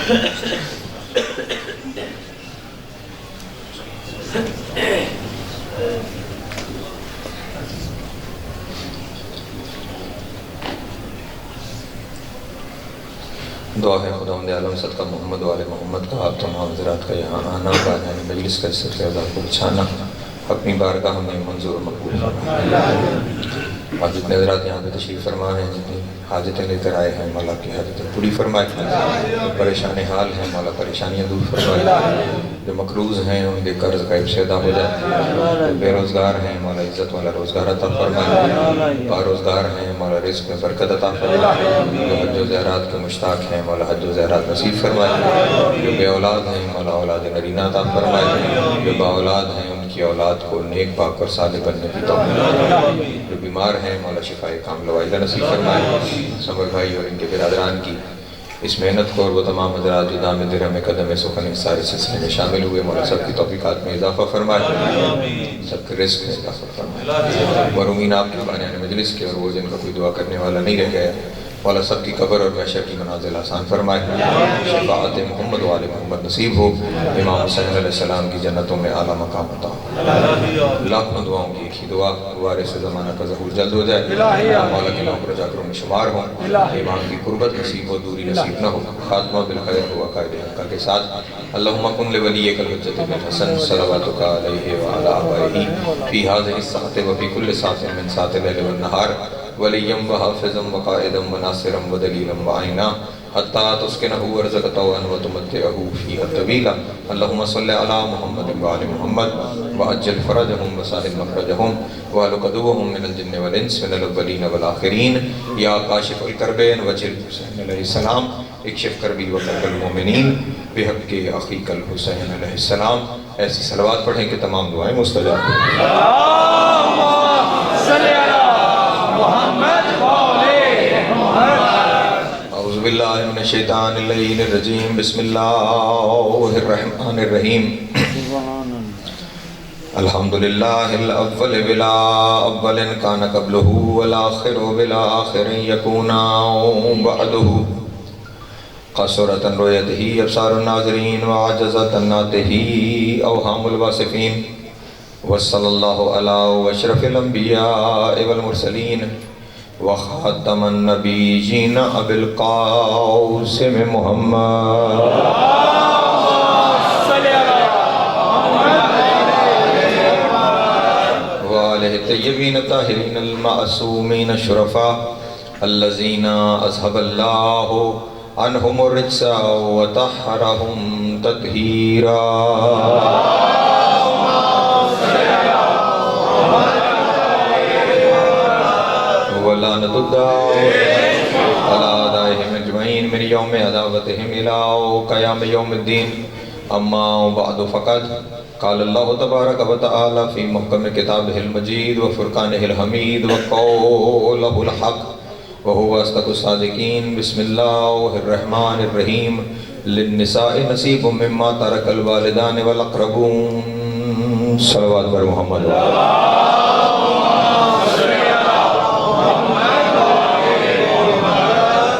دعا ہے خداوند عالم صدقہ محمد و آل محمد کا آپ تمام حضرات کا یہاں آنا، بانیان مجلس کا سر ادا کو بچھانا اپنی بارگاہ میں منظور و مقبول فرمائے۔ اور جتنے حضرات یہاں پہ تشریف فرما ہیں، جتنی حاجتیں لے کر آئے ہیں، مولا کی حاجتیں پوری فرمائے۔ جو پریشان حال ہیں مولا پریشانیاں دور فرمائے۔ جو مقروض ہیں ان کے قرض غیب سے ادا ہو جائے۔ جو بے روزگار ہیں مولا عزت والا روزگار عطا فرمائے۔ باروزگار ہیں مولا رزق میں برکت عطا فرمائے۔ جو حج و زیارات کے مشتاق ہیں مولا حج و زیارات نصیب فرمائے۔ جو بے اولاد ہیں مولا اولاد نرینہ عطا فرمائے۔ جو با اولاد ہیں ان کی اولاد کو نیک پاک اور صالح بننے کی توفیق۔ جو بیمار ہیں مولا شفائے کاملہ وعیدہ نصیب فرمائے۔ سمر بھائی اور ان کے برادران کی اس محنت کو اور وہ تمام حضرات جو دام درہم قدم سخن اس سارے سلسلے میں شامل ہوئے، مولا سب کی توفیقات میں اضافہ فرمائے، سب کے رزق میں اضافہ فرمائے۔ مرحومین آپ کے بانیان مجلس کے اور وہ جن کا کوئی دعا کرنے والا نہیں رہ گیا، مولا سب کی قبر اور محشر کی منازل آسان فرمائے۔ شفاعت محمد و آل محمد نصیب ہو۔ امام حسین علیہ السلام کی جنتوں میں اعلیٰ مقام عطا ہو۔ لاکھوں دعاؤں کی ایک ہی دعا، وارث زمانہ کا ظہور جلد ہو جائے، مولا کے نام رجا کروں میں شمار ہوں، امام کی قربت نصیب ہو، دوری نصیب نہ ہو، خاتمہ بالخیر ہو عقائد حقہ کے ساتھ۔ اللہم کن لولیک الحجۃ بن حسن صلواتک علیہ وعلی آبائہ فی ہذہ الساعۃ وفی کل ساعۃ من ساعات اللیل والنہار ولیم وحافظم وقائدم وناصرم ودلیلم وعینا حتی تسکنہ ورزقتہ وتمتعہ فیہ طویلا۔ اللہم صلی علی محمد وعلی محمد وعجل فرجہم وسہل مخرجہم واہلک عدوہم من الجن والانس من الاولین والآخرین۔ یا کاشف الکرب وجل حسین علیہ السلام اکشف کربی وکرب المؤمنین بحق اخیک الحسین علیہ السلام۔ ایسی صلوات پڑھیں کہ تمام دعائیں مستجاب ہیں۔ اعوذ باللہ من الشیطان اللعین الرجیم، بسم اللہ الرحمن الرحیم۔ الحمدللہ الاول بلا اول کان قبلہ والآخر بلا آخر یکون بعدہ۔ قصرت رؤیتہ ابصار الناظرین وعجزت عناتہ اوہام الواصفین۔ وصلی اللہ علی اشرف الانبیاء والمرسلین وخاتم النبیین ابی القاسم محمد وآلہ الطیبین الطاہرین المعصومین الشرفاء الذین اذھب اللہ عنہم الرجس وطہرہم تطہیرا۔ ولعنت الدار علی اعدائہم اجمعین من یوم عداوتہم الی قیام یوم الدین۔ اما بعد فقط قال اللہ تبارک و تعالی فی محکم کتابہ المجید وفرقانہ الحمید وقولہ الحق وہو اصدق الصادقین۔ بسم اللہ الرحمن الرحیم۔ للنساء نصیب مما ترک الوالدان والاقربون۔ صلوات بر محمد۔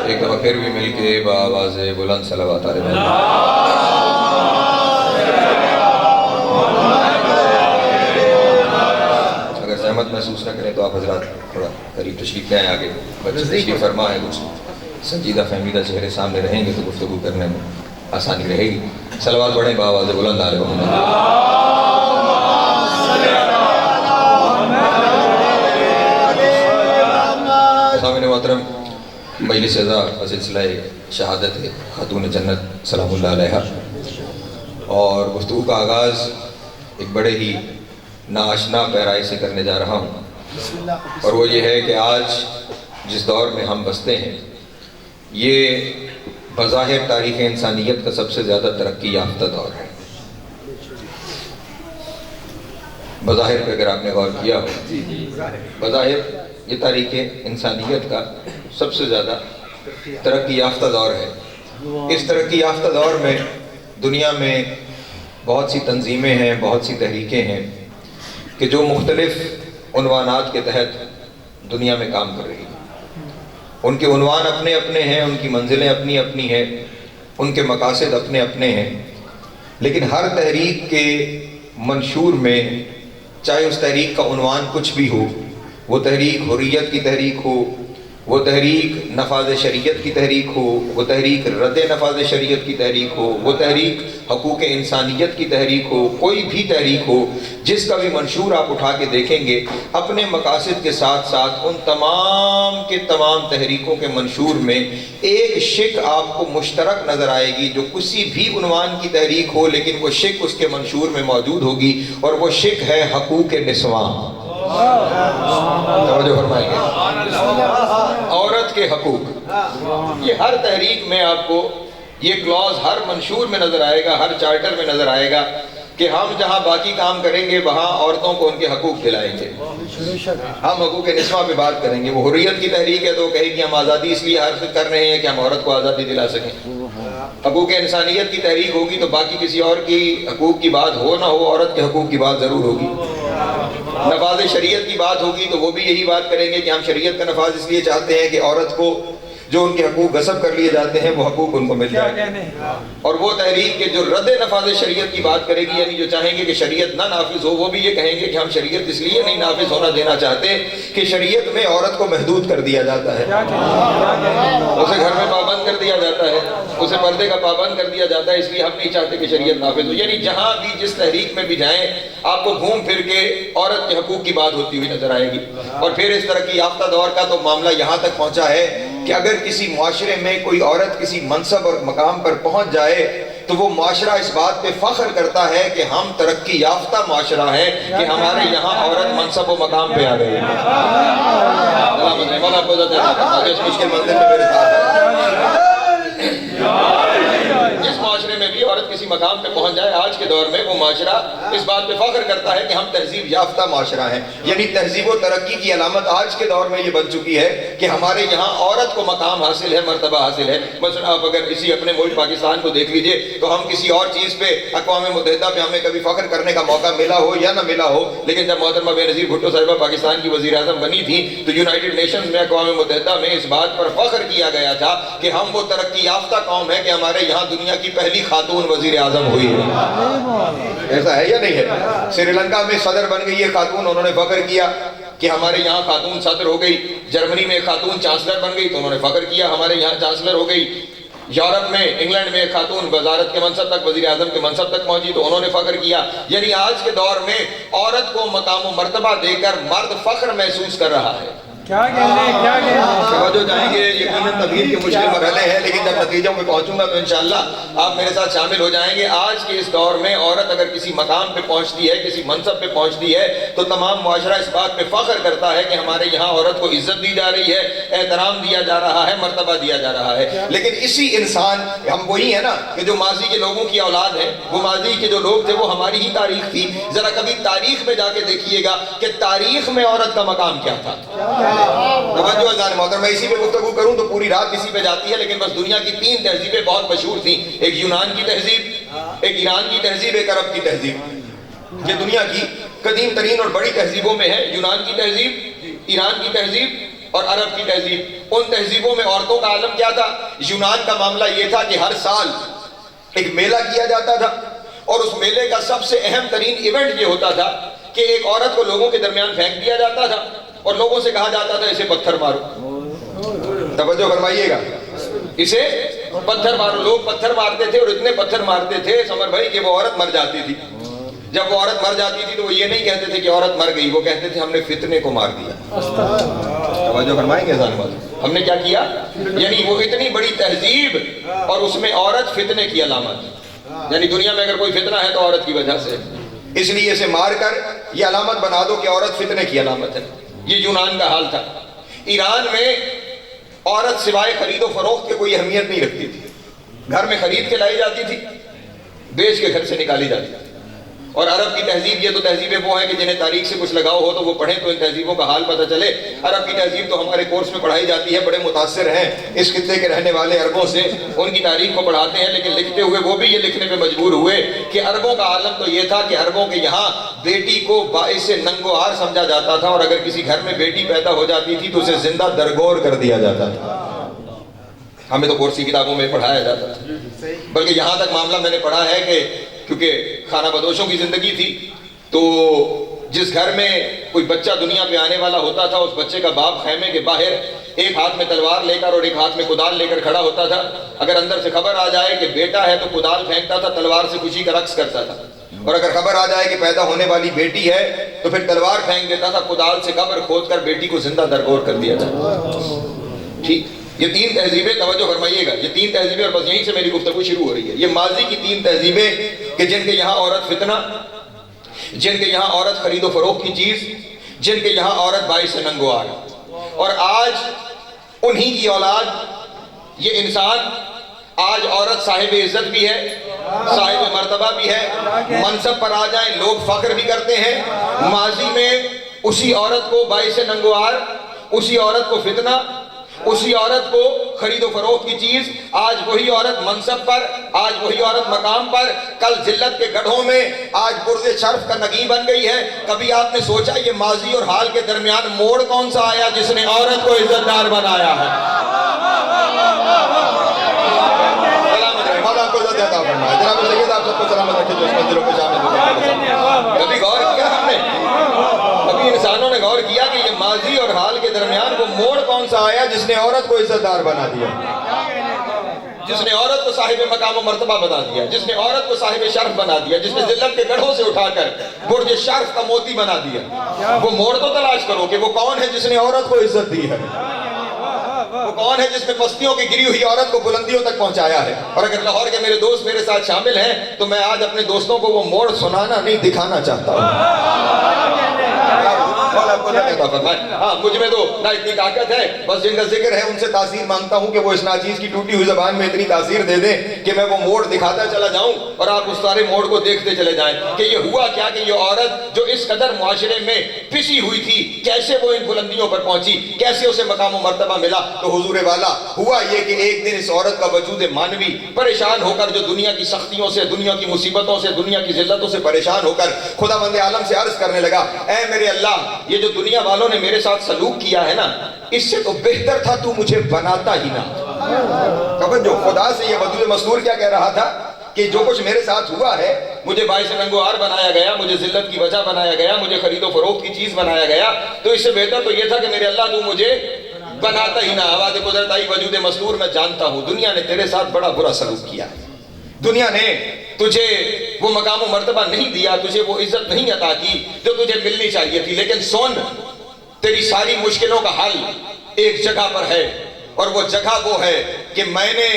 ایک دفعہ پھر بھی مل کے بآواز بلند صلوات علیہ وسلم۔ اگر زحمت محسوس نہ کریں تو آپ حضرات تھوڑا قریب تشریف لے آئیں، آگے بچے تشریف فرما ہے، کچھ سنجیدہ فہمیدہ چہرے سامنے رہیں گے تو گفتگو کرنے میں آسانی رہے گی۔ صلوات پڑھیں بآواز بلند علیہ وسلم۔ سامعین محترم، مجلس اعزا کا سلسلہ شہادت خاتون جنت سلام اللہ علیہا، اور گفتگو کا آغاز ایک بڑے ہی ناآشنا پیرائی سے کرنے جا رہا ہوں، اور وہ یہ ہے کہ آج جس دور میں ہم بستے ہیں یہ بظاہر تاریخ انسانیت کا سب سے زیادہ ترقی یافتہ دور ہے۔ بظاہر پہ اگر آپ نے غور کیا ہو، بظاہر یہ تاریخ انسانیت کا سب سے زیادہ ترقی یافتہ دور ہے۔ اس ترقی یافتہ دور میں دنیا میں بہت سی تنظیمیں ہیں، بہت سی تحریکیں ہیں کہ جو مختلف عنوانات کے تحت دنیا میں کام کر رہی ہیں۔ ان کے عنوان اپنے اپنے ہیں، ان کی منزلیں اپنی اپنی ہیں، ان کے مقاصد اپنے اپنے ہیں، لیکن ہر تحریک کے منشور میں چاہے اس تحریک کا عنوان کچھ بھی ہو، وہ تحریک حریت کی تحریک ہو، وہ تحریک نفاذ شریعت کی تحریک ہو، وہ تحریک رد نفاذ شریعت کی تحریک ہو، وہ تحریک حقوق انسانیت کی تحریک ہو، کوئی بھی تحریک ہو، جس کا بھی منشور آپ اٹھا کے دیکھیں گے، اپنے مقاصد کے ساتھ ساتھ ان تمام کے تمام تحریکوں کے منشور میں ایک شق آپ کو مشترک نظر آئے گی، جو کسی بھی عنوان کی تحریک ہو لیکن وہ شق اس کے منشور میں موجود ہوگی، اور وہ شق ہے حقوق نسواں۔ توجہ فرمائیں گے، عورت کے حقوق۔ یہ ہر تحریک میں آپ کو یہ کلاز ہر منشور میں نظر آئے گا، ہر چارٹر میں نظر آئے گا کہ ہم جہاں باقی کام کریں گے وہاں عورتوں کو ان کے حقوق دلائیں گے۔ ہم حقوق نسواں پہ بات کریں گے۔ وہ حریت کی تحریک ہے تو وہ کہے گی ہم آزادی اس لیے حاصل کر رہے ہیں کہ ہم عورت کو آزادی دلا سکیں۔ حقوق انسانیت کی تحریک ہوگی تو باقی کسی اور کی حقوق کی بات ہو نہ ہو، عورت کے حقوق کی بات ضرور ہوگی۔ نفاذ شریعت کی بات ہوگی تو وہ بھی یہی بات کریں گے کہ ہم شریعت کا نفاذ اس لیے چاہتے ہیں کہ عورت کو جو ان کے حقوق غصب کر لیے جاتے ہیں وہ حقوق ان کو مل جائے۔ اور وہ تحریک کے جو رد نفاذ شریعت کی بات کرے گی، یعنی جو چاہیں گے کہ شریعت نہ نافذ ہو، وہ بھی یہ کہیں گے کہ ہم شریعت اس لیے نہیں نافذ ہونا دینا چاہتے کہ شریعت میں عورت کو محدود کر دیا جاتا ہے، اسے گھر میں پابند کر دیا جاتا ہے، اسے پردے کا پابند کر دیا جاتا ہے، اس لیے ہم نہیں چاہتے کہ شریعت نافذ ہو۔ یعنی جہاں بھی جس تحریک میں بھی جائیں آپ کو گھوم پھر کے عورت کے حقوق کی بات ہوتی ہوئی نظر آئے گی۔ اور پھر اس ترقی یافتہ دور کا تو معاملہ یہاں تک پہنچا ہے کہ اگر کسی معاشرے میں کوئی عورت کسی منصب اور مقام پر پہنچ جائے تو وہ معاشرہ اس بات پہ فخر کرتا ہے کہ ہم ترقی یافتہ معاشرہ ہے کہ ہمارے یہاں عورت منصب و مقام پہ آ گئی ہے۔ اس مشکل منزل میں میرے ساتھ ہے۔ جس معاشرے میں بھی عورت کسی مقام پہ پہنچ جائے آج کے دور میں وہ معاشرہ اس بات پہ فخر کرتا ہے کہ ہم تہذیب یافتہ معاشرہ ہیں۔ یعنی تہذیب و ترقی کی علامت آج کے دور میں یہ بن چکی ہے کہ ہمارے یہاں عورت کو مقام حاصل ہے، مرتبہ حاصل ہے۔ مثلا آپ اگر اسی اپنے ملک پاکستان کو دیکھ لیجئے تو ہم کسی اور چیز پہ اقوام متحدہ پہ ہمیں کبھی فخر کرنے کا موقع ملا ہو یا نہ ملا ہو، لیکن جب محترمہ بے نظیر بھٹو صاحبہ پاکستان کی وزیر اعظم بنی تھی تو یونائیٹڈ نیشنز میں اقوام متحدہ میں اس بات پر فخر کیا گیا تھا کہ ہم وہ ترقی یافتہ قوم ہے کہ ہمارے یہاں دنیا کی پہلی خاتون وزیر اعظم ہوئی ہے۔ ایسا ہے یا نہیں ہے؟ سری لنکا میں صدر بن گئی ہے خاتون، انہوں نے فخر کیا کہ ہمارے یہاں خاتون صدر ہو گئی۔ جرمنی میں خاتون چانسلر بن گئی تو انہوں نے فخر کیا ہمارے یہاں چانسلر ہو گئی۔ یورپ میں انگلینڈ میں خاتون وزارت کے منصب تک، وزیر اعظم کے منصب تک پہنچی تو انہوں نے فخر کیا۔ یعنی آج کے دور میں عورت کو مقام و مرتبہ دے کر مرد فخر محسوس کر رہا ہے۔ کیا کہنے توجہ جائیں گے، یقیناً تبدیل کے مشکل مرحلے ہیں، لیکن جب نتیجوں میں پہنچوں گا تو انشاءاللہ آپ میرے ساتھ شامل ہو جائیں گے۔ آج کے اس دور میں عورت اگر کسی مقام پہ پہنچتی ہے، کسی منصب پہ پہنچتی ہے تو تمام معاشرہ اس بات پہ فخر کرتا ہے کہ ہمارے یہاں عورت کو عزت دی جا رہی ہے، احترام دیا جا رہا ہے، مرتبہ دیا جا رہا ہے۔ لیکن اسی انسان، ہم وہی ہیں نا کہ جو ماضی کے لوگوں کی اولاد ہے، وہ ماضی کے جو لوگ تھے وہ ہماری ہی تاریخ تھی۔ ذرا کبھی تاریخ میں جا کے دیکھیے گا کہ تاریخ میں عورت کا مقام کیا تھا۔ توجہ اذان محترم، میں اسی پہ گفتگو کروں تو پوری رات اسی پہ جاتی ہے، لیکن بس دنیا کی 3 تہذیبیں بہت مشہور تھیں، ایک یونان کی تہذیب، ایک ایران کی تہذیب، ایک عرب کی تہذیب۔ یہ دنیا کی قدیم ترین اور بڑی تہذیبوں میں ہے، یونان کی تہذیب، ایران کی تہذیب اور عرب کی تہذیب۔ ان تہذیبوں میں عورتوں کا عالم کیا تھا؟ یونان کا معاملہ یہ تھا کہ ہر سال ایک میلہ کیا جاتا تھا اور اس میلے کا سب سے اہم ترین ایونٹ یہ ہوتا تھا کہ ایک عورت کو لوگوں کے درمیان پھینک دیا جاتا تھا اور لوگوں سے کہا جاتا تھا اسے پتھر مارو۔ توجہ فرمائیے گا، اسے پتھر مارو۔ لوگ پتھر مارتے تھے اور اتنے پتھر مارتے تھے سمر بھائی کہ وہ عورت مر جاتی تھی۔ جب وہ عورت مر جاتی تھی تو وہ یہ نہیں کہتے تھے کہ عورت مر گئی، وہ کہتے تھے ہم نے فتنے کو مار دیا۔ توجہ فرمائیں گے ہم نے کیا کیا؟ یعنی وہ اتنی بڑی تہذیب اور اس میں عورت فتنے کی علامت، یعنی دنیا میں اگر کوئی فتنہ ہے تو عورت کی وجہ سے، اس لیے اسے مار کر یہ علامت بنا دو کہ عورت فتنے کی علامت ہے۔ یہ یونان کا حال تھا۔ ایران میں عورت سوائے خرید و فروخت کے کوئی اہمیت نہیں رکھتی تھی، گھر میں خرید کے لائی جاتی تھی، بیچ کے گھر سے نکالی جاتی تھی۔ اور عرب کی تہذیب، یہ تو تہذیبیں وہ ہیں کہ جنہیں تاریخ سے کچھ لگاؤ ہو تو وہ پڑھیں تو ان تہذیبوں کا حال پتہ چلے۔ عرب کی تہذیب تو ہمارے کورس میں پڑھائی جاتی ہے، بڑے متاثر ہیں اس خطے کے رہنے والے عربوں سے، ان کی تاریخ کو پڑھاتے ہیں، لیکن لکھتے ہوئے وہ بھی یہ لکھنے پہ مجبور ہوئے کہ عربوں کا عالم تو یہ تھا کہ عربوں کے یہاں بیٹی کو باعث ننگ و عار سمجھا جاتا تھا، اور اگر کسی گھر میں بیٹی پیدا ہو جاتی تھی تو اسے زندہ درگور کر دیا جاتا تھا۔ ہمیں تو کورسی کتابوں میں پڑھایا جاتا تھا، بلکہ یہاں تک معاملہ میں نے پڑھا ہے کہ کیونکہ خانہ بدوشوں کی زندگی تھی، تو جس گھر میں کوئی بچہ دنیا پہ آنے والا ہوتا تھا، اس بچے کا باپ خیمے کے باہر ایک ہاتھ میں تلوار لے کر اور ایک ہاتھ میں کدال لے کر کھڑا ہوتا تھا۔ اگر اندر سے خبر آ جائے کہ بیٹا ہے تو کدال پھینکتا تھا، تلوار سے خوشی کا رقص کرتا تھا، اور اگر خبر آ جائے کہ پیدا ہونے والی بیٹی ہے تو پھر تلوار پھینک دیتا تھا، کدال سے قبر کھود کر بیٹی کو زندہ درگور کر دیا جاتا۔ ٹھیک، یہ تین تہذیبیں، توجہ فرمائیے گا، یہ تین تہذیبیں، اور بس یہیں سے میری گفتگو شروع ہو رہی ہے، یہ ماضی کی تین تہذیبیں کہ جن کے یہاں عورت فتنہ، جن کے یہاں عورت خرید و فروخت کی چیز، جن کے یہاں عورت باعث ننگوار، اور آج انہی کی اولاد، یہ انسان آج عورت صاحب عزت بھی ہے، صاحب مرتبہ بھی ہے، منصب پر آ جائیں لوگ فخر بھی کرتے ہیں۔ ماضی میں اسی عورت کو باعث ننگوار، اسی عورت کو فتنہ، اسی عورت کو خرید و فروخت کی چیز، آج وہی عورت منصب پر، آج وہی عورت مقام پر، کل ذلت کے گڑھوں میں آج برز شرف کا نگیں بن گئی ہے۔ کبھی آپ نے سوچا یہ ماضی اور حال کے درمیان موڑ کون سا آیا جس نے عورت کو عزت دار بنایا ہے؟ جناب سید آپ سب کو سلامت رکھے جو اس منزلوں پہ شامل ہوئے۔ کبھی غور کیا ہم نے، کبھی انسانوں نے غور کیا کہ یہ ماضی اور حال کے درمیان وہ موڑ کون سا آیا جس نے عورت کو عزت دار بنا دیا، جس نے عورت کو صاحب مقام و مرتبہ بنا دیا، جس نے عورت کو صاحب شرف بنا دیا، جس نے ذلت کے گڑھوں سے اٹھا کر برج شرف کا موتی بنا دیا۔ وہ موڑ تو تلاش کرو کہ وہ کون ہے جس نے عورت کو عزت دی ہے، وہ کون ہے جس نے پستیوں کی گری ہوئی عورت کو بلندیوں تک پہنچایا ہے۔ اور اگر لاہور کے میرے دوست میرے ساتھ شامل ہیں تو میں آج اپنے دوستوں کو وہ موڑ سنانا نہیں، دکھانا چاہتا ہوں۔ ہاں، مجھ میں تو نہ اتنی طاقت ہے، بس جن کا ذکر ہے ان سے تاثیر مانگتا ہوں کہ وہ اس ناچیز کی ٹوٹی ہوئی زبان میں اتنی تاثیر دے دیں کہ میں وہ موڑ دکھاتا چلا جاؤں اور آپ اس سارے موڑ کو دیکھتے چلے جائیں کہ یہ ہوا کیا، کہ یہ عورت جو اس قدر معاشرے میں پسی ہوئی تھی کیسے وہ ان بلندیوں پر پہنچی، کیسے اسے مقام و مرتبہ ملا۔ تو حضور والا ہوا یہ کہ ایک دن اس عورت کا وجود مانوی پریشان ہو کر، جو دنیا کی سختیوں سے، دنیا کی مصیبتوں سے، دنیا کی ذلتوں سے پریشان ہو کر خدا بند عالم سے عرض کرنے لگا، اے میرے اللہ، یہ جو دنیا والوں نے میرے ساتھ سلوک کیا ہے نا، اس سے تو بہتر تھا تو مجھے بناتا ہی نہ۔ جو خدا سے یہ وجود مستور کیا کہہ رہا تھا کہ جو کچھ میرے ساتھ ہوا ہے، مجھے باعث ننگوار بنایا گیا، مجھے ذلت کی وجہ بنایا گیا، مجھے خرید و فروخت کی چیز بنایا گیا، تو اس سے بہتر تو یہ تھا کہ میرے اللہ تو مجھے بناتا ہی نہ۔ آواز قدرت آئی، وجود مستور میں جانتا ہوں دنیا نے تیرے ساتھ بڑا برا سلوک کیا، دنیا نے تجھے وہ مقام و مرتبہ نہیں دیا، تجھے وہ عزت نہیں عطا کی جو تجھے ملنی چاہیے تھی، لیکن سن، تیری ساری مشکلوں کا حل ایک جگہ پر ہے، اور وہ جگہ وہ ہے کہ میں نے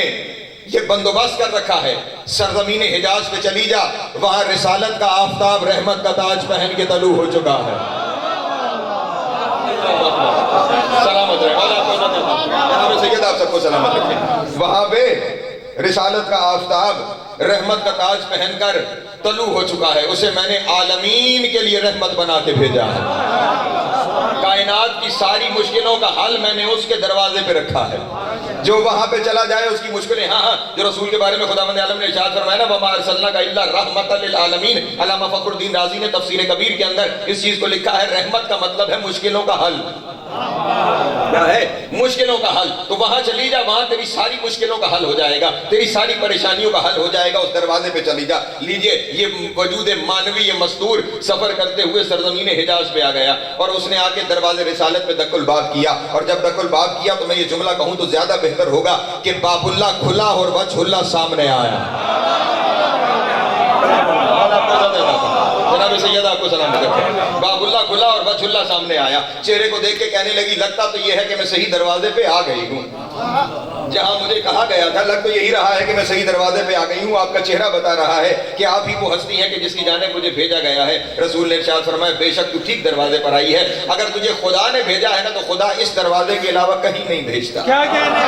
یہ بندوبست کر رکھا ہے، سرزمین حجاز پہ چلی جا، وہاں رسالت کا آفتاب رحمت کا تاج پہن کے طلوع ہو چکا ہے۔ سلامت رہے، جناب سید آپ سب کو سلامت رکھیں۔ وہاں پہ رسالت کا آفتاب رحمت کا تاج پہن کر طلوع ہو چکا ہے، اسے میں نے عالمین کے لیے رحمت بنا کے بھیجا ہے۔ کائنات کی ساری مشکلوں کا حل میں نے اس کے دروازے پہ رکھا ہے، جو وہاں پہ چلا جائے اس کی مشکلیں، ہاں جو رسول کے بارے میں خدا مند عالم نے ارشاد فرمایا نا، وَمَا أَرْسَلْنَاكَ إِلَّا رَحْمَةً لِلْعَالَمِينَ۔ علامہ فخر الدین رازی نے تفسیر کبیر کے اندر اس چیز کو لکھا ہے، رحمت کا مطلب ہے مشکلوں کا حل۔ کیا ہے؟ مشکلوں کا حل۔ تو وہاں چلی جا، وہاں تیری ساری مشکلوں کا حل ہو جائے گا، تیری ساری پریشانیوں کا حل ہو جائے گا، اس دروازے پہ چلی جا۔ لیجئے، یہ وجود مانوی، یہ مستور سفر کرتے ہوئے سرزمین حجاز پہ آ گیا، اور اس نے آ کے دروازے رسالت پہ دق الباب کیا، اور جب دق الباب کیا تو میں یہ جملہ کہوں تو زیادہ بہتر ہوگا کہ باب اللہ کھلا اور وجہ اللہ سامنے آیا۔ جناب سید آپ کو سلام کرتے ہیں۔ باب اللہ کھلا اور وجہ اللہ سامنے آیا، چہرے کو دیکھ کے کہنے لگی، لگتا تو یہ ہے کہ میں صحیح دروازے پہ آ گئی ہوں، جہاں مجھے کہا گیا تھا لگ تو یہی رہا ہے کہ میں صحیح دروازے پہ آ گئی ہوں۔ آپ کا چہرہ بتا رہا ہے کہ آپ ہی وہ ہستی ہیں کہ جس کی جانب مجھے بھیجا گیا ہے۔ رسول نے ارشاد فرمایا، بے شک تو ٹھیک دروازے پر آئی ہے، اگر تجھے خدا نے بھیجا ہے نا تو خدا اس دروازے کے علاوہ کہیں نہیں بھیجتا۔ کیا کہنے،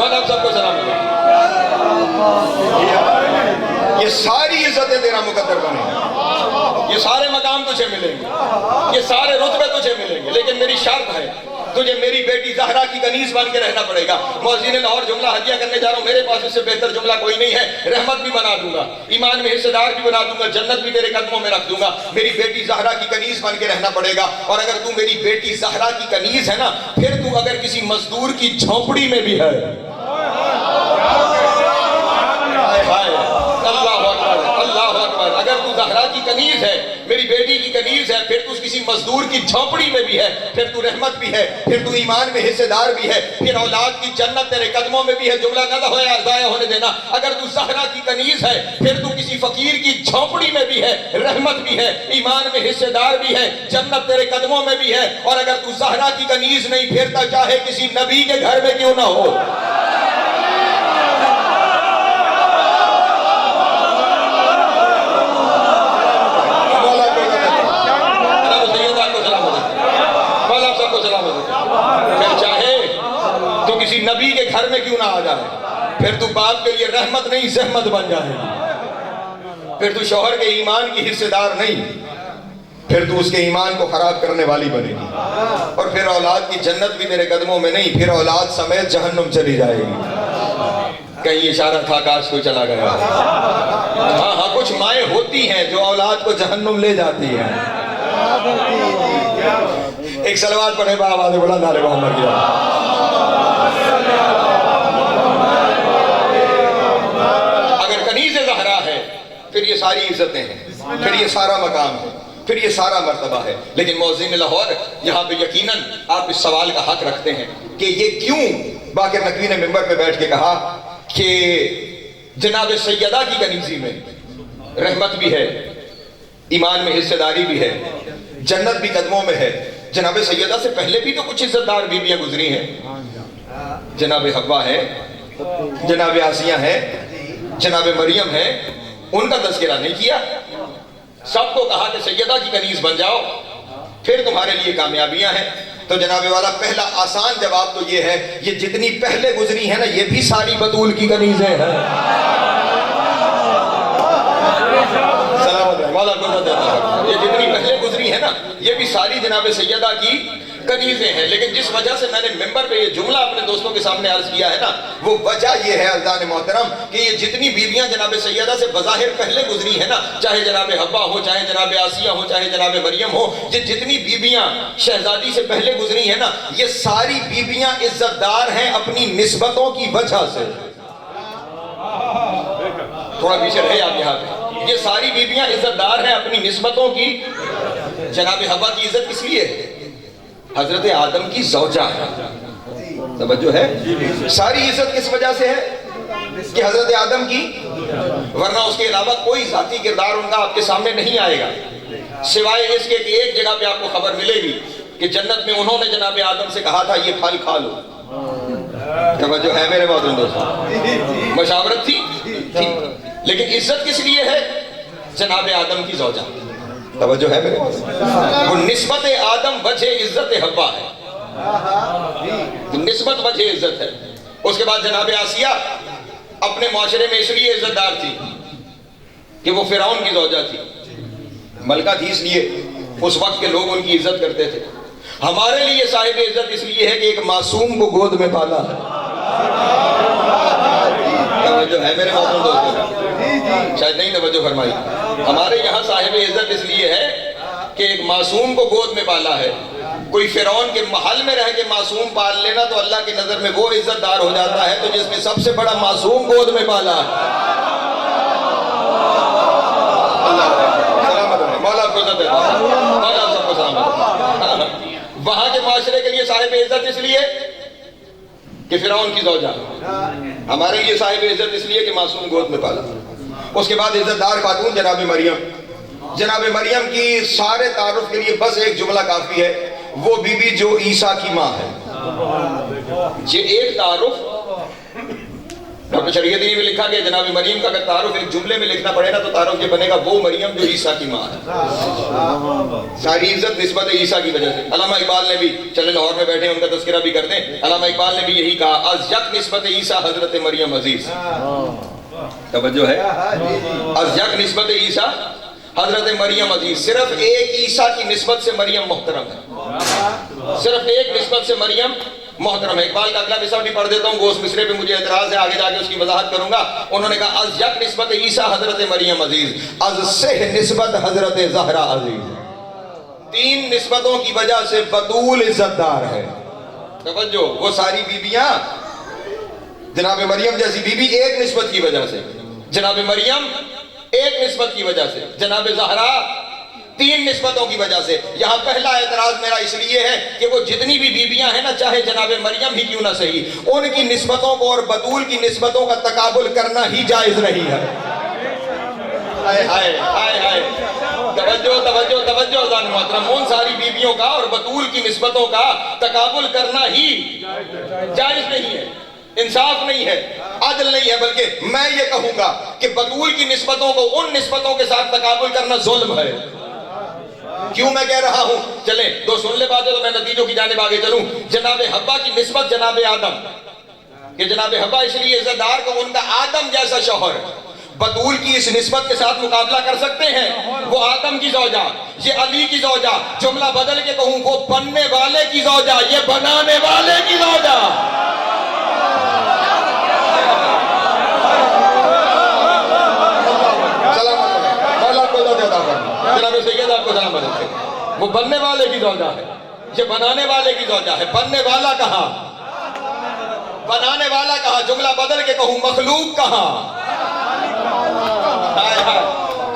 مولا آپ سب کو سلامت رکھے۔ یہ ساری عزتیں تیرا مقدر بنے، یہ سارے مقام تجھے ملیں گے، یہ سارے رتبے تجھے ملیں گے، لیکن میری شرط ہے تجھے میری بیٹی زہرا کی کنیز بن کے رہنا پڑے گا۔ مؤذن لاہور جملہ ہدیہ کرنے جا رہا ہوں، میرے پاس اس سے بہتر جملہ کوئی نہیں ہے۔ رحمت بھی بنا دوں گا، ایمان میں حصے دار بھی بنا دوں گا، جنت بھی تیرے قدموں میں رکھ دوں گا۔ میری بیٹی زہرا کی کنیز بن کے رہنا پڑے گا، اور اگر تو میری بیٹی زہرا کی کنیز ہے نا، پھر تو اگر کسی مزدور کی جھونپڑی میں بھی ہے، اللہ اکبر، اگر تو زہرا کی کنیز ہے، میری بیٹی کی کنیز ہے، پھر تو کسی مزدور کی جھونپڑی میں بھی ہے، پھر تو رحمت بھی ہے، پھر تو ایمان میں حصے دار بھی ہے، پھر اولاد کی جنت تیرے قدموں میں بھی ہے۔ جملہ نہ ضائع ہونے دینا۔ اگر تو زہرا کی کنیز ہے، پھر تو کسی فقیر کی جھونپڑی میں بھی ہے، رحمت بھی ہے، ایمان میں حصے دار بھی ہے، جنت تیرے قدموں میں بھی ہے۔ اور اگر تو زہرا کی کنیز نہیں پھرتا، چاہے کسی نبی کے گھر میں کیوں نہ ہو۔ پھر چاہے تو کسی نبی کے گھر میں کیوں نہ آ جائے، پھر تو باپ کے لیے رحمت نہیں زحمت بن جائے گی۔ پھر تو شوہر کے ایمان کی حصے دار نہیں، پھر تو اس کے ایمان کو خراب کرنے والی بنے گی۔ اور پھر اولاد کی جنت بھی تیرے قدموں میں نہیں، پھر اولاد سمیت جہنم چلی جائے گی۔ کہیں اشارہ تھا، کاش کوئی چلا گیا۔ ہاں کچھ مائیں ہوتی ہیں جو اولاد کو جہنم لے جاتی ہیں۔ ایک صلوات پڑھے با آواز بلند آل محمد کی۔ اگر کنیز زہرا ہے، پھر یہ ساری عزتیں ہیں، پھر یہ سارا مقام ہے، پھر یہ سارا مرتبہ ہے۔ لیکن مؤذن لاہور یہاں پہ یقیناً آپ اس سوال کا حق رکھتے ہیں کہ یہ کیوں باقر نقوی نے ممبر پہ بیٹھ کے کہا کہ جناب سیدہ کی کنیزی میں رحمت بھی ہے، ایمان میں حصے داری بھی ہے، جنت بھی قدموں میں ہے۔ جناب سیدہ سے پہلے بھی تو کچھ عزت دار بیویاں گزری ہیں، جناب حوا ہے، جناب آسیہ ہے، جناب مریم ہے، ان کا تذکرہ نہیں کیا۔ سب کو کہا کہ سیدہ کی کنیز بن جاؤ، پھر تمہارے لیے کامیابیاں ہیں۔ تو جناب والا پہلا آسان جواب تو یہ ہے، یہ جتنی پہلے گزری ہیں نا، یہ بھی ساری بطول کی کنیزیں ہیں۔ یہ جتنی پہلے گزری ہے نا، یہ بھی ساری جناب سیدہ کی کنیزیں ہیں۔ لیکن جس وجہ سے میں نے ممبر پہ یہ جملہ اپنے دوستوں کے سامنے عرض کیا ہے نا، وہ وجہ یہ ہے عزیزان محترم کہ یہ جتنی بیویاں جناب سیدہ سے بظاہر پہلے گزری ہیں نا، چاہے جناب حوا ہو، چاہے جناب آسیہ ہو، چاہے جناب مریم ہو، یہ جتنی بیویاں شہزادی سے پہلے گزری ہیں نا، یہ ساری بیویاں عزت دار ہیں اپنی نسبتوں کی وجہ سے۔ تھوڑا پیچھے رہے آپ یہاں پہ۔ یہ ساری بیویاں عزت دار ہیں اپنی نسبتوں کی۔ جناب حوا کی عزت کس لیے ہے؟ حضرت آدم کی زوجہ ہے، توجہ ہے؟ ساری عزت کس وجہ سے ہے؟ کہ حضرت آدم کی، ورنہ اس کے علاوہ کوئی ذاتی کردار ان کا آپ کے سامنے نہیں آئے گا، سوائے اس کے کہ ایک جگہ پہ آپ کو خبر ملے گی کہ جنت میں انہوں نے جناب آدم سے کہا تھا یہ پھل کھا لو۔ توجہ ہے میرے محترم دوستو؟ مشاورت تھی، لیکن عزت کس لیے ہے؟ جناب آدم کی زوجہ۔ توجہ ہے میرے محترم؟ وہ نسبت آدم وجہ عزت حوا ہے، نسبت وجہ عزت ہے۔ اس کے بعد جناب آسیہ اپنے معاشرے میں اس لیے عزت دار تھی کہ وہ فرعون کی زوجہ تھی، ملکہ تھی، اس لیے اس وقت کے لوگ ان کی عزت کرتے تھے۔ ہمارے لیے صاحب عزت اس لیے ہے کہ ایک معصوم کو گود میں پالا ہے۔ توجہ ہے میرے محترم دوستو؟ شاید نہیں توجہ فرمائی۔ ہمارے یہاں صاحب عزت اس لیے ہے کہ ایک معصوم کو گود میں پالا ہے۔ کوئی فرعون کے محل میں رہ کے معصوم پال لینا تو اللہ کی نظر میں وہ عزت دار ہو جاتا ہے تو جس نے سب سے بڑا معصوم گود میں پالا ہے۔ مولا آپ کو عزت دیتا ہے، مولا آپ سب کو سلامت۔ وہاں کے معاشرے کے لیے صاحب عزت اس لیے کہ فرعون کی زوجہ، ہمارے لیے صاحب عزت اس لیے کہ معصوم گود میں پالا۔ اس کے بعد عزت دار خاتون جناب مریم۔ جناب مریم کی سارے تعارف کے لیے بس ایک جملہ کافی ہے، وہ بی بی جو عیسیٰ کی ماں ہے۔ یہ ایک تعارف ڈاکٹر شریعتی نے لکھا کہ جناب مریم کا اگر تعارف ایک جملے میں لکھنا پڑے نا تو تعارف یہ بنے گا وہ مریم جو عیسیٰ کی ماں ہے. ساری عزت نسبت عیسیٰ کی وجہ سے. علامہ اقبال نے بھی, چلے لاہور میں بیٹھے ان کا تذکرہ بھی کرتے ہیں, علامہ اقبال نے بھی یہی کہا, از یک نسبت عیسیٰ حضرت مریم عزیز. توجہ ہے, از یک نسبت عیسیٰ حضرت مریم عزیز. صرف ایک عیسیٰ کی نسبت سے مریم محترم ہے, صرف ایک نسبت سے مریم محترم ہے. اقبال کا اگلا مصرع بھی پڑھ دیتا ہوں, وہ اس مصرع پہ مجھے اعتراض ہے, آگے جا کے اس کی وضاحت کروں گا. انہوں نے کہا از یک نسبت عیسیٰ حضرت مریم عزیز, از سہ نسبت حضرت زہرا عزیز. تین نسبتوں کی وجہ سے بطول عزت دار ہے. توجہ, وہ ساری بیویاں جناب مریم جیسی بیوی ایک نسبت کی وجہ سے, جناب مریم ایک نسبت کی وجہ سے, جناب زہرا تین نسبتوں کی وجہ سے. یہاں پہلا اعتراض میرا اس لیے ہے کہ وہ جتنی بھی بیویاں ہیں نا, چاہے جناب مریم ہی کیوں نہ صحیح, ان کی نسبتوں کو اور بطول کی نسبتوں کا تقابل کرنا ہی جائز نہیں ہے. ہائے ہائے ہائے ہائے, توجہ توجہ توجہ اذان محترم, ان ساری بیویوں کا اور بطول کی نسبتوں کا تقابل کرنا ہی جائز نہیں ہے, انصاف نہیں ہے, عدل نہیں ہے, بلکہ میں یہ کہوں گا کہ بطول کی نسبتوں کو ان نسبتوں کے ساتھ تقابل کرنا ظلم ہے. کیوں میں کہہ رہا ہوں, چلیں دو سن لے باتیں تو میں نتیجوں کی جانب آگے چلوں. جناب حوا کی نسبت جناب آدم, کہ جناب حوا اس لیے عزت دار کو ان کا آدم جیسا شوہر, بطول کی اس نسبت کے ساتھ مقابلہ کر سکتے ہیں. وہ آدم کی زوجہ, یہ علی کی زوجہ, جملہ بدل کے کہوں وہ بننے والے کی زوجہ, یہ بنانے والے کی زوجہ. جناب سید آپ کو سلامت رکھے, وہ بننے والے کی زوجہ ہے, یہ بنانے والے کی زوجہ ہے. بننے والا کہاں, بنانے والا کہاں, جملہ بدل کے کہوں مخلوق کہاں,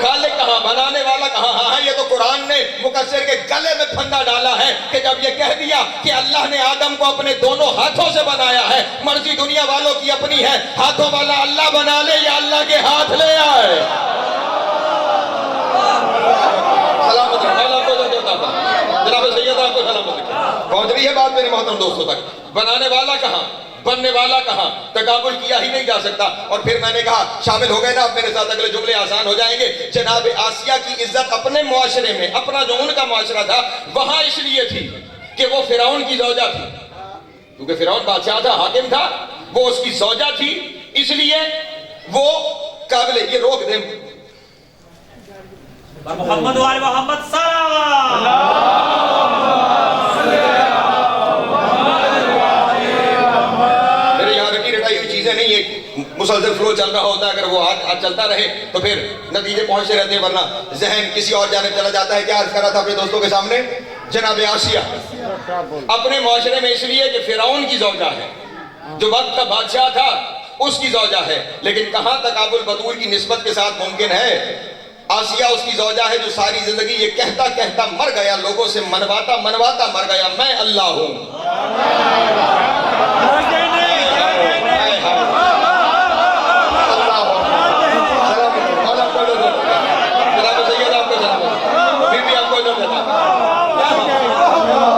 خالق کہاں, بنانے والا کہاں. ہاں یہ تو قرآن نے مکثر کے گلے میں پھندا ڈالا ہے کہ جب یہ کہہ دیا کہ اللہ نے آدم کو اپنے دونوں ہاتھوں سے بنایا ہے, مرضی دنیا والوں کی اپنی ہے, ہاتھوں والا اللہ بنا لے یا اللہ کے ہاتھ لے آئے. جناب سید آپ کو سلامت رکھے. پہنچ رہی ہے بات میرے محترم دوستوں تک. بنانے والا کہاں, بننے والا کہاں, تقابل کیا ہی نہیں جا سکتا. اور پھر میں نے کہا شامل ہو گئے نا, اب میرے ساتھ اگلے جملے آسان ہو جائیں گے. جناب آسیہ کی عزت اپنے معاشرے میں, اپنا جو ان کا معاشرہ تھا وہاں اس لیے تھی کہ وہ فرعون کی زوجہ تھی, کیونکہ فرعون بادشاہ تھا, حاکم تھا, وہ اس کی زوجہ تھی, اس لیے وہ قابل. یہ روک دیں محمد وآل محمد صلی میرے یہاں رٹی رٹائی ہوئی چیزیں نہیں, ایک مسلسل فلو چل رہا ہوتا ہے. اگر وہ آج چلتا رہے تو پھر نتیجے پہنچتے رہتے ہیں, ورنہ ذہن کسی اور جانب چلا جاتا ہے. کیا عرض کر رہا تھا اپنے دوستوں کے سامنے, جناب آسیہ اپنے معاشرے میں اس لیے کہ فرعون کی زوجہ ہے, جو وقت کا بادشاہ تھا اس کی زوجہ ہے. لیکن کہاں تقابل بطول کی نسبت کے ساتھ ممکن ہے. آسیہ اس کی زوجہ ہے جو ساری زندگی یہ کہتا کہتا مر گیا, لوگوں سے منواتا منواتا مر گیا, میں اللہ ہوں.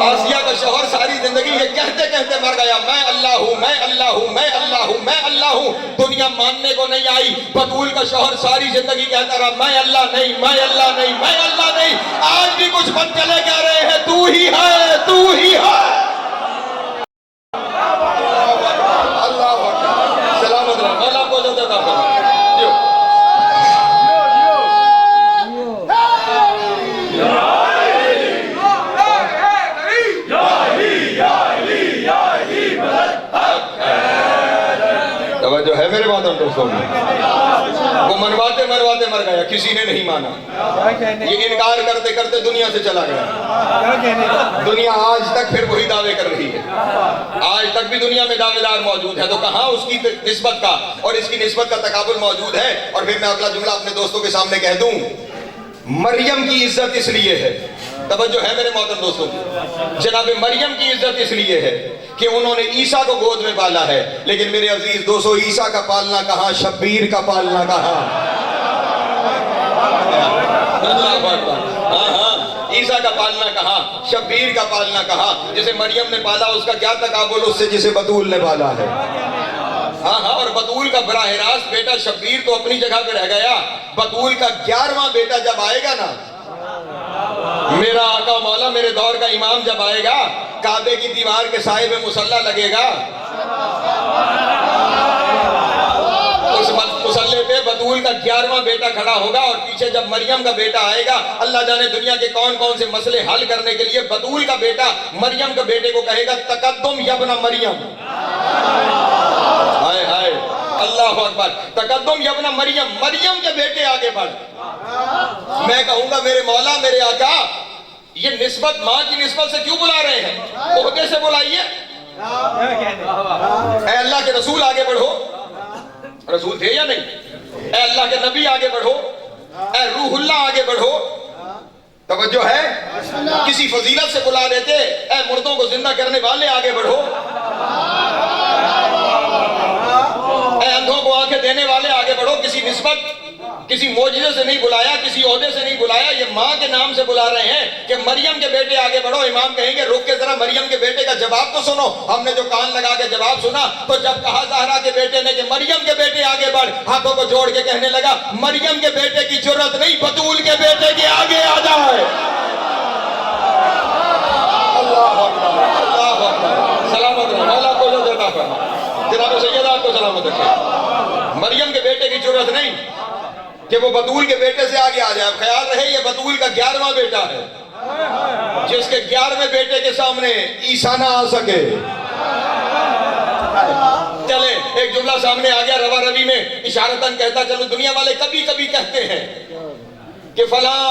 آسیہ کا شوہر ساری زندگی یہ کہتے کہتے مر گیا, میں اللہ ہوں, میں اللہ ہوں, میں اللہ ہوں, میں اللہ ہوں. دنیا ماننے کو نہیں آئی. بطول کا شوہر ساری زندگی کہتا رہا, میں اللہ نہیں, میں اللہ نہیں, میں اللہ نہیں. آج بھی کچھ بن چلے کہہ رہے ہیں تو ہی ہے, تو ہی ہے. اللہ سلامت رہا, مولا کو جو دیتا ہے. توجہ ہے میرے محترم دوستوں میں, وہ منواتے منواتے مر گیا, کسی نے نہیں مانا. یہ انکار کرتے کرتے دنیا سے چلا گیا. دنیا آج تک پھر وہی دعوے کر رہی ہے, آج تک بھی دنیا میں دعوے دار موجود ہے. تو کہاں اس کی نسبت کا اور اس کی نسبت کا تقابل موجود ہے. اور پھر میں اگلا جملہ اپنے دوستوں کے سامنے کہہ دوں, مریم کی عزت اس لیے ہے, توجہ ہے میرے محترم دوستوں کی, جناب مریم کی عزت اس لیے ہے کہ انہوں نے عیسیٰ کو گود میں پالا ہے. لیکن میرے عزیز دوستو, عیسیٰ کا پالنا کہاں, شبیر کا پالنا کہاں. عیسیٰ کا پالنا کہاں, شبیر کا پالنا کہاں. جسے مریم نے پالا اس کا کیا تقابل اس سے جسے بطول نے پالا ہے. ہاں ہاں، اور بطول کا براہ راست بیٹا شبیر تو اپنی جگہ پہ رہ گیا، بطول کا 11واں بیٹا جب آئے گا نا، میرا آقا مولا میرے دور کا امام جب آئے گا، کعبے کی دیوار کے سائے میں مصلی لگے گا، اس مصلی پہ بطول کا 11واں بیٹا کھڑا ہوگا، اور پیچھے جب مریم کا بیٹا آئے گا، اللہ جانے دنیا کے کون کون سے مسئلے حل کرنے کے لیے بطول کا بیٹا مریم کے بیٹے کو کہے گا تقدم یبن مریم، ہائے ہائے اللہ اکبر، تقدم یبن مریم، مریم کے بیٹے آگے بڑھ۔ میں کہوں گا میرے مولا میرے آقا، یہ نسبت ماں کی نسبت سے کیوں بلا رہے ہیں؟ عہدے سے بلائیے۔ اے اللہ کے رسول آگے بڑھو، رسول تھے یا نہیں؟ اے اللہ کے نبی آگے بڑھو، اے روح اللہ آگے بڑھو، توجہ ہے؟ کسی فضیلت سے بلا دیتے، اے مردوں کو زندہ کرنے والے آگے بڑھو، اے اندھوں کو آنکھیں دینے والے آگے بڑھو، کسی نسبت کسی معجزے سے نہیں بلایا، کسی عہدے سے نہیں بلایا، یہ ماں کے نام سے بلا رہے ہیں کہ مریم کے بیٹے آگے بڑھو۔ امام کہیں گے رک کے ذرا مریم کے بیٹے کا جواب تو سنو، ہم نے جو کان لگا کے جواب سنا، تو جب کہا زہرا کے بیٹے نے کہ مریم کے بیٹے آگے بڑھ، ہاتھوں کو جوڑ کے کہنے لگا مریم کے بیٹے کی جرت نہیں، بطول کے بیٹے کے آگے آ جائے۔ اللہ اکبر، اللہ اکبر، سلامت رہے، مولا کو جو دیتا فرما، جناب سیدہ کو سلامت رکھے۔ مریم کے بیٹے کی جرت نہیں کہ وہ بطول کے بیٹے سے آگے آ جائے۔ خیال رہے یہ بطول کا 11واں بیٹا ہے، جس کے 11ویں بیٹے کے سامنے عیسیٰ نہ آ سکے۔ چلے ایک جملہ سامنے آ گیا، روا روی میں اشارتاً کہتا چلو، دنیا والے کبھی کبھی کہتے ہیں کہ فلاں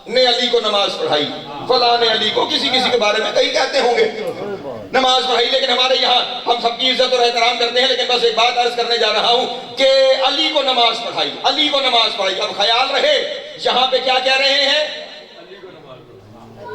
نے علی کو نماز پڑھائی، فلاں نے علی کو، کسی کسی کے بارے میں کہیں کہتے ہوں گے نماز پڑھائی، لیکن ہمارے یہاں ہم سب کی عزت اور احترام کرتے ہیں، لیکن بس ایک بات عرض کرنے جا رہا ہوں کہ علی کو نماز پڑھائی، علی کو نماز پڑھائی۔ اب خیال رہے یہاں پہ کیا کہہ رہے ہیں،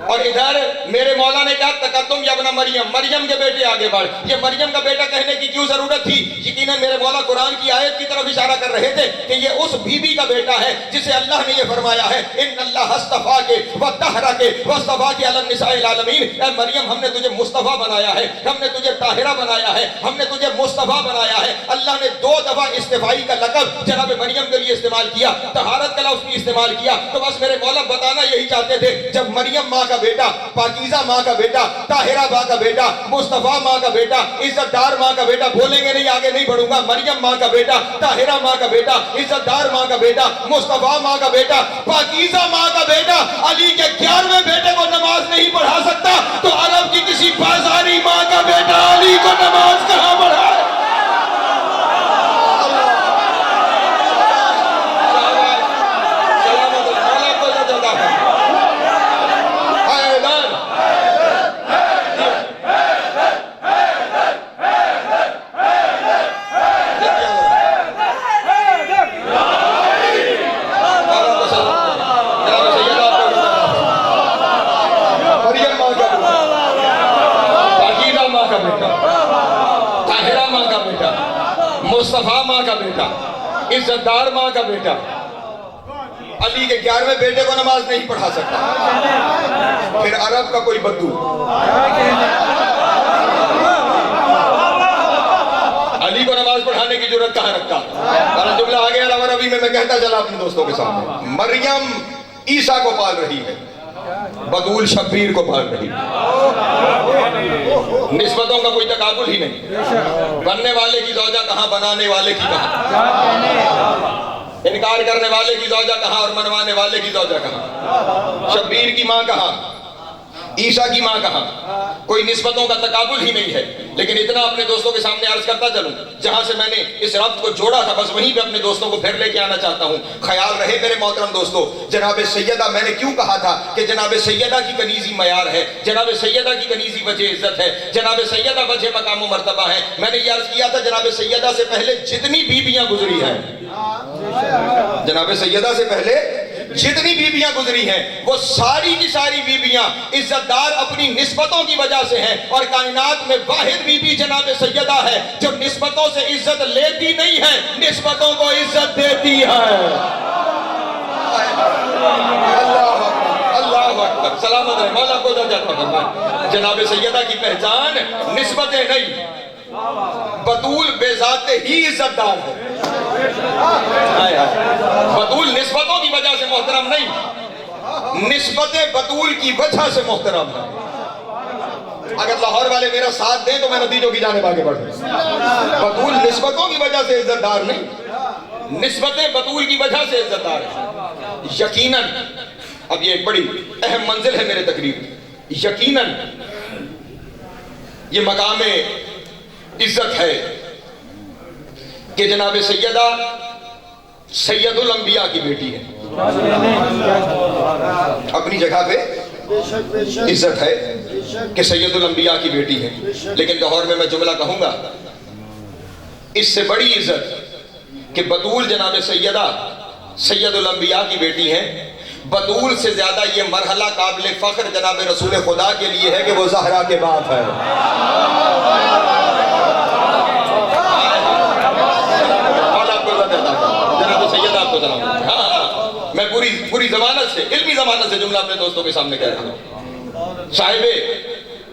اور ادھر میرے مولا نے کہا تقدم یبن مریم، مریم کے بیٹے آگے بڑھ۔ یہ مریم کا بیٹا کہنے کی کیوں ضرورت تھی؟ یقیناً میرے مولا قرآن کی آیت کی طرف اشارہ کر رہے تھے کہ یہ اس بی بی کا بیٹا ہے جسے اللہ نے یہ فرمایا ہے ان اللہ اصطفیٰ کے وطہرہ کے واصطفیٰ کے علی النساء العالمین، اے مریم ہم نے تجھے مصطفیٰ بنایا ہے، ہم نے تجھے طاہرہ بنایا ہے، ہم نے تجھے مصطفیٰ بنایا ہے۔ اللہ نے 2 دفعہ استفائی کا لقب جناب مریم کے لیے استعمال کیا، طہارت کا لفظ بھی استعمال کیا، تو بس میرے مولا بتانا یہی چاہتے تھے جب مریم ماں کا بیٹا، پاکیزہ ماں کا بیٹا، طاہرہ ماں کا بیٹا، مصطفیٰ ماں کا بیٹا، عزت دار ماں کا بیٹا، بولیں گے نہیں آگے نہیں بڑھوں گا، مریم ماں کا بیٹا، طاہرہ ماں کا بیٹا، عزت دار ماں کا بیٹا، مصطفیٰ ماں کا بیٹا، پاکیزہ ماں کا بیٹا علی کے 11ویں بیٹے کو نماز نہیں پڑھا سکتا، تو عرب کی کسی بازاری ماں کا بیٹا علی کو نماز کہاں پڑھائے؟ مصطفیٰ ماں کا بیٹا، عزت دار ماں کا بیٹا علی کے 11ویں بیٹے کو نماز نہیں پڑھا سکتا، پھر عرب کا کوئی بدو علی کو نماز پڑھانے کی جرت کہاں رکھتا؟ اور جملہ آگے روا روی میں کہتا چلا اپنے دوستوں کے سامنے، مریم عیسیٰ کو پال رہی ہے، بطول شبیر کو پال رہی ہے۔ نسبتوں کا کوئی تقابل ہی نہیں، بننے والے کی زوجہ کہاں، بنانے والے کی کہاں، انکار کرنے والے کی زوجہ کہاں اور منوانے والے کی زوجہ کہاں، شبیر کی ماں کہاں، عیسیٰ کی ماں کہاں، کوئی نسبتوں کا تقابل ہی نہیں ہے۔ لیکن اتنا اپنے دوستوں کے سامنے عرض کرتا چلوں، جہاں سے میں نے اس ربط کو جوڑا تھا بس وہیں پہ اپنے دوستوں کو پھر لے کے آنا چاہتا ہوں۔ خیال رہے میرے محترم دوستو، جناب سیدہ، میں نے کیوں کہا تھا کہ جناب سیدہ کی کنیزی معیار ہے، جناب سیدہ کی کنیزی وجہ عزت ہے، جناب سیدہ وجہ مقام و مرتبہ ہے۔ میں نے یہ عرض کیا تھا جناب سیدہ سے پہلے جتنی بیویاں گزری ہیں، جناب سیدہ سے پہلے جتنی بیویاں گزری ہیں وہ ساری کی ساری بیویاں عزت دار اپنی نسبتوں کی وجہ سے ہیں، اور کائنات میں واحد بیوی جناب سیدہ ہے جو نسبتوں سے عزت لیتی نہیں ہے، نسبتوں کو عزت دیتی ہے۔ اللہ اکبر، سلامت رہے، مولا کو جاتا فرمائے۔ جناب سیدہ کی پہچان نسبتیں نہیں، بطول بے ذات ہی عزت دار ہے. بطول نسبتوں کی وجہ سے محترم نہیں، نسبت بطول کی وجہ سے محترم ہے. اگر لاہور والے میرا ساتھ دیں تو میں نتیجوں کی جانب آگے بڑھوں. بطول نسبتوں کی وجہ سے عزت دار نہیں، نسبتیں بطول کی وجہ سے عزت دار ہے. یقیناً اب یہ ایک بڑی اہم منزل ہے میرے تقریر کی. یقیناً یہ مقام عزت ہے کہ جناب سیدہ سید الانبیاء کی بیٹی ہے. اپنی جگہ پہ عزت ہے کہ سید الانبیاء کی بیٹی ہے، لیکن لاہور میں جملہ کہوں گا، اس سے بڑی عزت کہ بطول جناب سیدہ سید الانبیاء کی بیٹی ہے. بطول سے زیادہ یہ مرحلہ قابل فخر جناب رسول خدا کے لیے ہے کہ وہ زہرا کے باپ ہے. جناب سیدہ آپ کو سلام. ہاں میں پوری ضمانت سے، علمی ضمانت سے جملہ اپنے دوستوں کے سامنے کہہ رہا ہوں. صاحب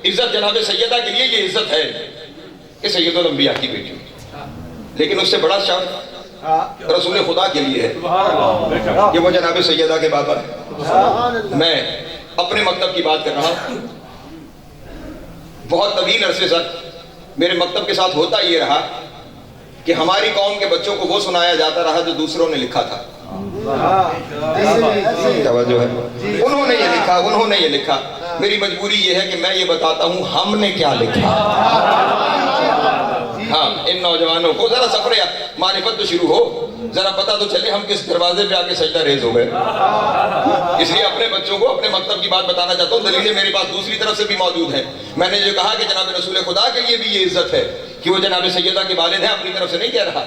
عزت جناب سیدہ کے لیے یہ عزت ہے کہ سید الانبیاء کی بیٹی، لیکن اس سے بڑا شرف رسول خدا کے لیے ہے کہ وہ جناب سیدہ کے بابا ہے. میں اپنے مکتب کی بات کر رہا ہوں. بہت طویل عرصے تک میرے مکتب کے ساتھ ہوتا یہ رہا کہ ہماری قوم کے بچوں کو وہ سنایا جاتا رہا جو دوسروں نے لکھا تھا. توجہ ہے، انہوں نے یہ لکھا، انہوں نے یہ لکھا. میری مجبوری یہ ہے کہ میں یہ بتاتا ہوں ہم نے کیا لکھا. ہاں ان نوجوانوں کو ذرا سفر معرفت تو شروع ہو، ذرا پتہ تو چلے ہم کس دروازے پہ آ کے سجدہ ریز ہو گئے. اس لیے اپنے بچوں کو اپنے مکتب کی بات بتانا چاہتا ہوں. دلیلیں میرے پاس دوسری طرف سے بھی موجود ہیں. میں نے جو کہا کہ جناب رسول خدا کے لیے بھی یہ عزت ہے کہ وہ جناب سیدہ کے والد ہیں، اپنی طرف سے نہیں کہہ رہا.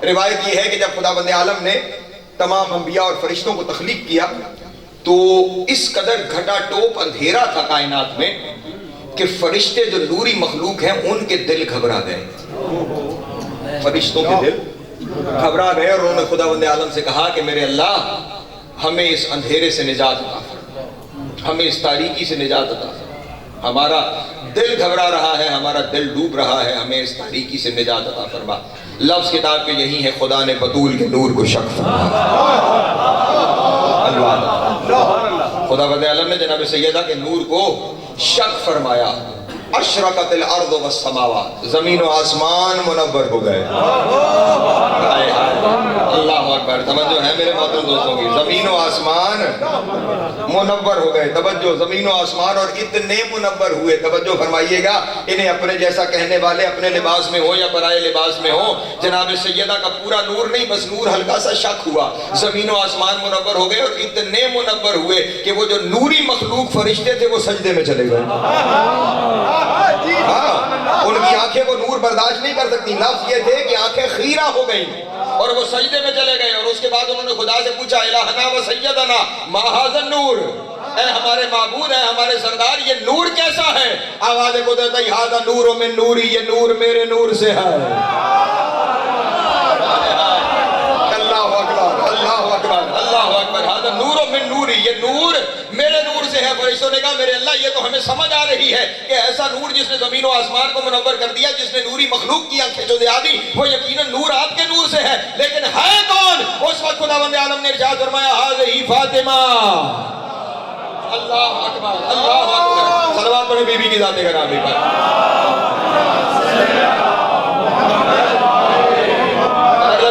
روایت یہ ہے کہ جب خداوند عالم نے تمام انبیاء اور فرشتوں کو تخلیق کیا تو اس قدر گھٹا ٹوپ اندھیرا تھا کائنات میں کہ فرشتے جو نوری مخلوق ہیں ان کے دل گھبرا گئے. فرشتوں کے دل گھبرا گئے اور انہوں نے خداوند عالم سے کہا کہ میرے اللہ ہمیں اس اندھیرے سے نجات عطا فرما، ہمیں اس تاریکی سے نجات عطا فرما. ہمارا دل گھبرا رہا ہے، ہمارا دل ڈوب رہا ہے، ہمیں اس تاریکی سے نجات عطا فرما. لفظ کتاب کے یہی ہے، خدا نے بطول کے نور کو شق فرمایا. خدا بند عالم نے جناب سیدہ کے نور کو شق فرمایا. اشرقت الارض والسماوات، زمین و آسمان منور ہو گئے. اللہ اکبر. توجہ ہے میرے محترم دوستوں کی، زمین و آسمان منور ہو گئے. توجہ، زمین و آسمان اور اتنے منور ہوئے. توجہ فرمائیے گا، انہیں اپنے جیسا کہنے والے اپنے لباس میں ہو یا پرائے لباس میں ہو، جناب سیدہ کا پورا نور نہیں، بس نور ہلکا سا شق ہوا. زمین و آسمان منور ہو گئے اور اتنے منور ہوئے کہ وہ جو نوری مخلوق فرشتے تھے وہ سجدے میں چلے گئے. ہاں ان کی آنکھیں وہ نور برداشت نہیں کر سکتی. لفظ یہ تھے کہ آنکھیں خیرہ ہو گئیں اور وہ سجدے میں چلے گئے. اور اس کے بعد انہوں نے خدا سے پوچھا الہنا و سیدنا ما ھذا النور، اے ہمارے معبود ہیں، ہمارے سردار، یہ نور کیسا ہے؟ آواز قدرت ھذا نور من نوری، یہ نور میرے نور سے ہے. اللہ اکبر، اللہ اکبر، اللہ اکبر. ھذا نور من نوری، یہ نور میرے نور سے ہے. فرشتوں نے کہا میرے اللہ یہ تو ہمیں سمجھ آ رہی ہے کہ ایسا نور جس نے زمین و آسمان کو منور کر دیا، جس نے نوری مخلوق کی آنکھیں جو دیا دی، وہ یقیناً نور آپ کے نور سے ہے، لیکن ہے کون؟ اس وقت خداوند عالم نے ارشاد فرمایا ھذہ فاطمہ. اللہ اکبر، اللہ اکبر. صلوات پڑھیں بی بی کی ذات گرامی پر.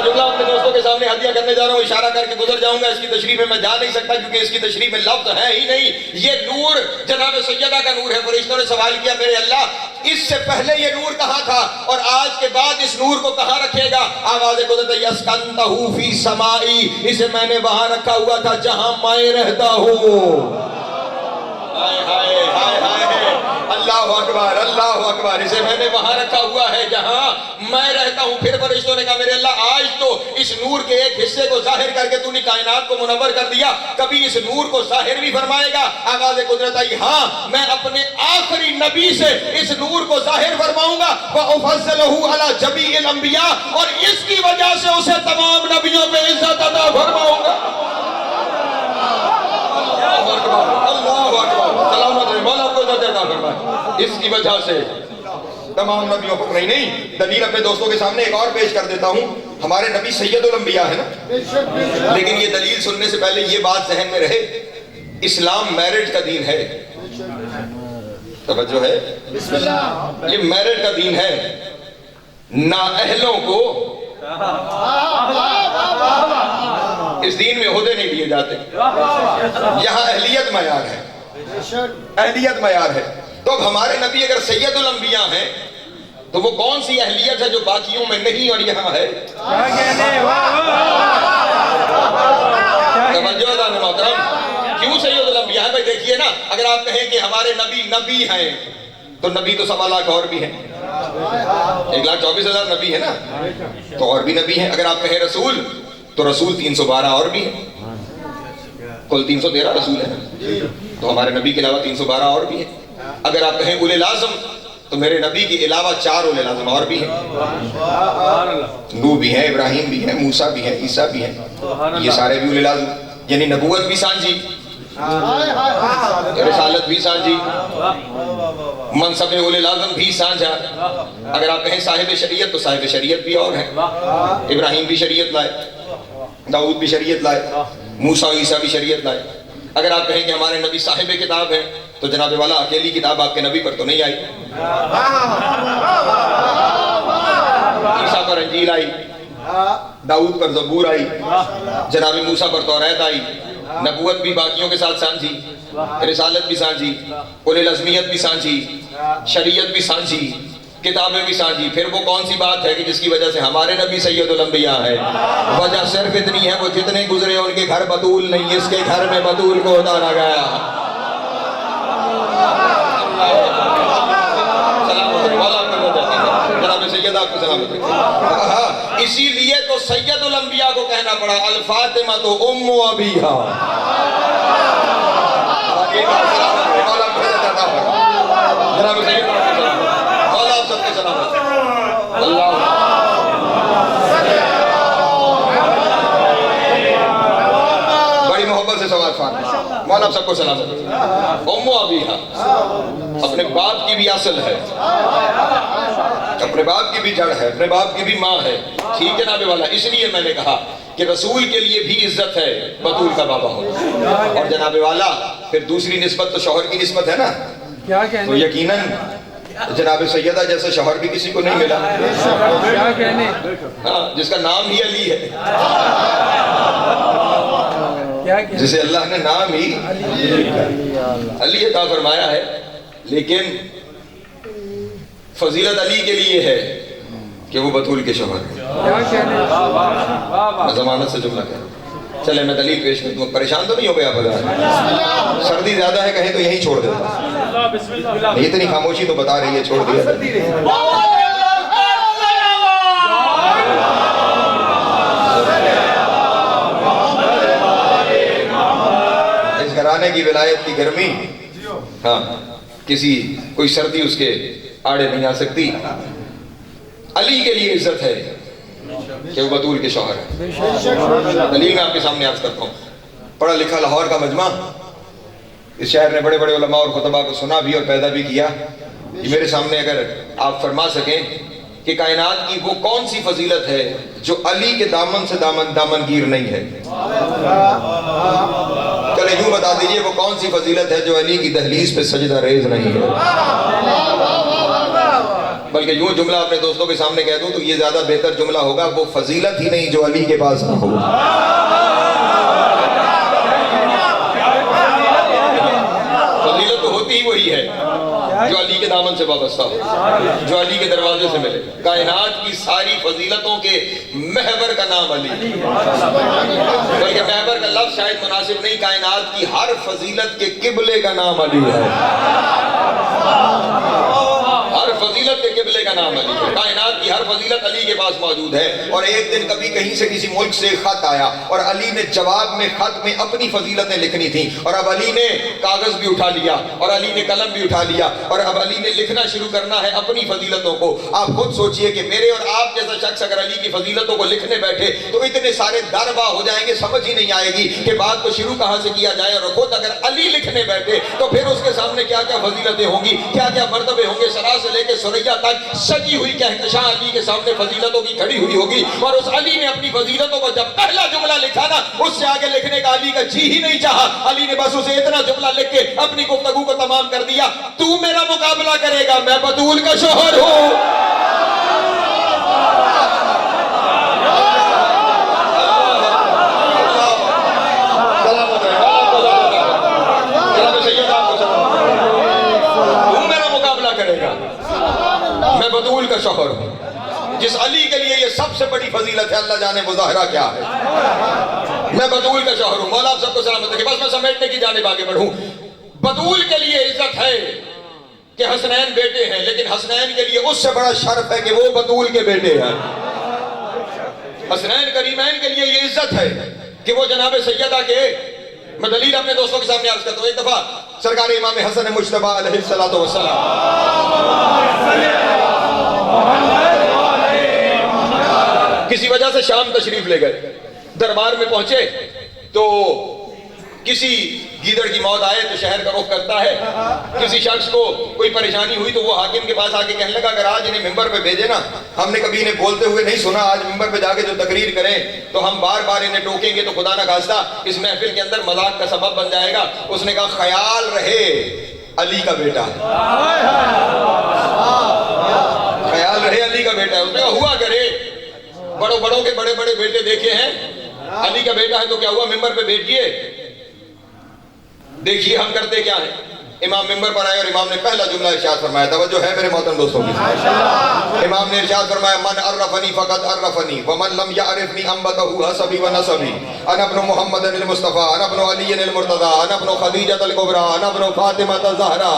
جملہ اپنے دوستوں کے سامنے ہدیہ کرنے جا رہا ہوں، اشارہ کر کے گزر جاؤں گا. اس کی تشریح میں جا نہیں سکتا کیونکہ اس کی تشریح میں لفظ ہے ہی نہیں. یہ نور جناب سیدہ کا نور ہے. فرشتوں نے سوال کیا میرے اللہ اس سے پہلے یہ نور کہاں تھا اور آج کے بعد اس نور کو کہاں رکھے گا؟ آواز قدرت یسکنتہ فی سمائی، اسے میں نے وہاں رکھا ہوا تھا جہاں میں رہتا ہوں. اللہ اکبر، اللہ اکبر. اسے میں نے وہاں رکھا ہوا ہے جہاں میں رہتا ہوں. پھر فرشتوں نے کہا میرے اللہ آج تو اس نور کے ایک حصے کو ظاہر کر کے تو نے کائنات کو منور کر دیا، کبھی اس نور کو ظاہر بھی فرمائے گا؟ آواز قدرت آئی ہاں، میں اپنے آخری نبی سے اس نور کو ظاہر فرماؤں گا. وَأُفَضِّلُهُ عَلَى جَمِيعِ الْأَنبِيَاءِ، اور اس کی وجہ سے اسے تمام نبیوں پہ عزت عطا فرماؤں گا. اللہ اکبر، سلامت رہے، مولا کو عزت عطا فرمائے. اس کی وجہ سے تمام نبیوں کو نہیں دلیل اپنے دوستوں کے سامنے ایک اور پیش کر دیتا ہوں. ہمارے نبی سید الانبیاء ہے نا, لیکن یہ دلیل سننے سے پہلے یہ بات ذہن میں رہے, اسلام میرٹ کا دین ہے. توجہ ہے, یہ میرٹ کا دین ہے. نااہلوں کو اس دین میں عہدے نہیں دیے جاتے. یہاں اہلیت معیار ہے, اہلیت معیار ہے. تو اب ہمارے نبی اگر سید الانبیاء ہیں تو وہ کون سی اہلیت ہے جو باقیوں میں نہیں اور یہاں ہے؟ توجہ دان محترم, کیوں سید الانبیاء ہے؟ بھائی دیکھیے نا, اگر آپ کہیں کہ ہمارے نبی نبی ہیں تو نبی تو 1.25 لاکھ اور بھی ہیں, 1,24,000 نبی ہے نا, تو اور بھی نبی ہیں. اگر آپ کہیں رسول تو رسول 312 اور بھی ہیں, کل 313 رسول ہیں, تو ہمارے نبی کے علاوہ 312 اور بھی ہیں. اگر آپ کہیں اولے العزم تو میرے نبی کے علاوہ 4 اولے العزم اور بھی ہیں. نوح بھی ہیں, ابراہیم بھی ہیں, موسیٰ بھی ہیں, عیسیٰ بھی ہیں, یہ سارے بھی اولے العزم. یعنی نبوت بھی سانجھی, رسالت بھی سانجھی, منصب اولے العزم بھی سانجھا. اگر آپ کہیں صاحب شریعت تو صاحب شریعت بھی اور ہیں. ابراہیم بھی شریعت لائے, داؤد بھی شریعت لائے, موسیٰ عیسیٰ بھی شریعت لائے. اگر آپ کہیں کہ ہمارے نبی صاحب کتاب ہیں تو جناب والا اکیلی کتاب آپ کے نبی پر تو نہیں آئی. عیسیٰ پر انجیل آئی, داؤد پر زبور آئی, جناب موسیٰ پر توریت آئی. نبوت بھی باقیوں کے ساتھ سانجھی, رسالت بھی سانجھی, اولے العزمیت بھی سانجھی, شریعت بھی سانجھی, کتابیں بھی سانجھی. پھر وہ کون سی بات ہے کہ جس کی وجہ سے ہمارے نبی سید الانبیاء ہے؟ وجہ صرف اتنی ہے, وہ جتنے گزرے ان کے گھر بطول نہیں, اس کے گھر میں بطول کو اتارا گیا. جناب سید آپ کو سلامت رکھے. اسی لیے تو سید الانبیاء کو کہنا پڑا الفاطمہ تو ام ابیہا. جناب سید مولا آپ سب کے سلامت. اللہ بڑی محبت سے سوال فرمائے. مولا آپ سب کو سلامت. ام ابیہا اپنے باپ کی بھی اصل ہے, اپنے باپ کی بھی جڑ ہے, اپنے باپ کی بھی ماں ہے. ٹھیک ہے نابے والا, اس لیے میں نے کہا کہ رسول کے لیے بھی عزت ہے بطول کا بابا ہونا. اور جناب والا پھر دوسری نسبت تو شوہر کی نسبت ہے نا, تو یقیناً جناب سیدہ جیسا شوہر بھی کسی کو نہیں ملا. ہاں, جس کا نام ہی علی ہے, جسے اللہ نے نام ہی علی عطا فرمایا ہے. لیکن فضیلت علی کے لیے ہے کہ وہ بطول کے شوہر ہیں. میں ضمانت سے جملہ کہہ رہا ہوں. چلے میں دلیل پیش کر دوں. پریشان تو نہیں ہو گیا بازار؟ سردی زیادہ ہے کہیں تو یہیں چھوڑ دیتا. اتنی خاموشی تو بتا رہی ہے, چھوڑ دیا. اس گھرانے کی ولایت کی گرمی, ہاں, کوئی سردی اس کے آڑے نہیں آ سکتی. علی کے لیے عزت ہے کہ وہ بطول کے شوہر ہے. دلیل میں آپ کے سامنے عرض کرتا ہوں. پڑھا لکھا لاہور کا مجمع, اس شہر نے بڑے بڑے علماء اور خطباء کو سنا بھی اور پیدا بھی کیا. یہ میرے سامنے اگر آپ فرما سکیں کہ کائنات کی وہ کون سی فضیلت ہے جو علی کے دامن سے دامن گیر نہیں ہے. چلے یوں بتا دیجئے وہ کون سی فضیلت ہے جو علی کی دہلیز پہ سجدہ ریز نہیں ہے. بلکہ یوں جملہ اپنے دوستوں کے سامنے کہہ دوں تو یہ زیادہ بہتر جملہ ہوگا, وہ فضیلت ہی نہیں جو علی کے پاس نہ ہو. فضیلت تو ہوتی ہی وہی ہے جو علی کے دامن سے وابستہ ہو, جو علی کے دروازے سے ملے. کائنات کی ساری فضیلتوں کے محور کا نام علی, بلکہ محور کا لفظ شاید مناسب نہیں, کائنات کی ہر فضیلت کے قبلے کا نام علی ہے. ہر فضیلت کے قبلے کا نام علی ہے. کائنات کی ہر فضیلت علی کے پاس موجود ہے. اور ایک دن کبھی کہیں سے کسی ملک سے خط آیا اور علی نے جواب میں خط میں اپنی فضیلتیں لکھنی تھیں, اور اب علی نے کاغذ بھی اٹھا لیا اور علی نے قلم بھی اٹھا لیا اور اب علی نے لکھنا شروع کرنا ہے اپنی فضیلتوں کو. آپ خود سوچئے کہ میرے اور آپ جیسا شخص اگر علی کی فضیلتوں کو لکھنے بیٹھے تو اتنے سارے دربا ہو جائیں گے, سمجھ ہی نہیں آئے گی کہ بات کو شروع کہاں سے کیا جائے. اور خود اگر علی لکھنے بیٹھے تو پھر اس کے سامنے کیا کیا فضیلتیں ہوں گی, کیا کیا مرتبے ہوں گے, شرح سے لے کے سریا تک بعد سجی ہوئی کہکشاں علی کے سامنے فضیلتوں کی کھڑی ہوئی ہوگی، اور اس علی نے اپنی فضیلتوں کو جب پہلا جملہ لکھا نا، اس سے آگے لکھنے کا علی کا جی ہی نہیں چاہا. علی نے بس اسے اتنا جملہ لکھ کے اپنی گفتگو کو تمام کر دیا: تو میرا مقابلہ کرے گا، میں بطول کا شوہر ہوں. میں بطول کا شوہر ہوں. جس علی کے لیے یہ سب سے بڑی فضیلت ہے، اللہ جانے مظاہرہ کیا ہے. میں بطول کا شوہر ہوں. مولا آپ سب کو سلامت رکھے. بس میں سمیٹنے کی جانب آگے بڑھوں. بطول کے لیے عزت ہے کہ حسنین بیٹے ہیں، لیکن حسنین کے لیے اس سے بڑا شرف ہے کہ وہ بطول کے بیٹے ہیں. حسنین کریمین کے لیے یہ عزت ہے کہ وہ جناب سیدہ کے، میں دلیل اپنے دوستوں کے سامنے عرض کرتا ہوں. ایک دفعہ سرکار امام حسن مجتبیٰ علیہ السلام کسی وجہ سے شام تشریف لے گئے. دربار میں پہنچے تو کسی گیدڑ کی موت آئے تو شہر کا رخ کرتا ہے. کسی شخص کو کوئی پریشانی ہوئی تو وہ حاکم کے پاس آ کے کہنے لگا اگر آج انہیں ممبر پہ بھیجے نا، ہم نے کبھی انہیں بولتے ہوئے نہیں سنا، آج ممبر پہ جا کے جو تقریر کریں تو ہم بار بار انہیں ٹوکیں گے تو خدا نہ خواستہ اس محفل کے اندر مذاق کا سبب بن جائے گا. اس نے کہا خیال رہے علی کا بیٹا، خیال رہے علی کا بیٹا. اس نے کہا ہوا کرے، بڑوں کے بڑے بڑے بیٹے دیکھے ہیں، علی کا بیٹا ہے تو کیا ہوا، ممبر پہ بھیجیے. دیکھیے ہم کرتے کیا ہیں. امام ممبر پر آئے اور امام نے پہلا جملہ ارشاد فرمایا. توجہ ہے میرے محترم دوستوں کی. امام نے ارشاد فرمایا: من عرفنی فقد عرفنی ومن لم یعرفنی انبتہ حسبی و نسبی. انا ابن محمد المصطفیٰ، انا ابن علی المرتضیٰ، انا ابن خدیجہ الکبریٰ، انا ابن فاطمہ الزہرا.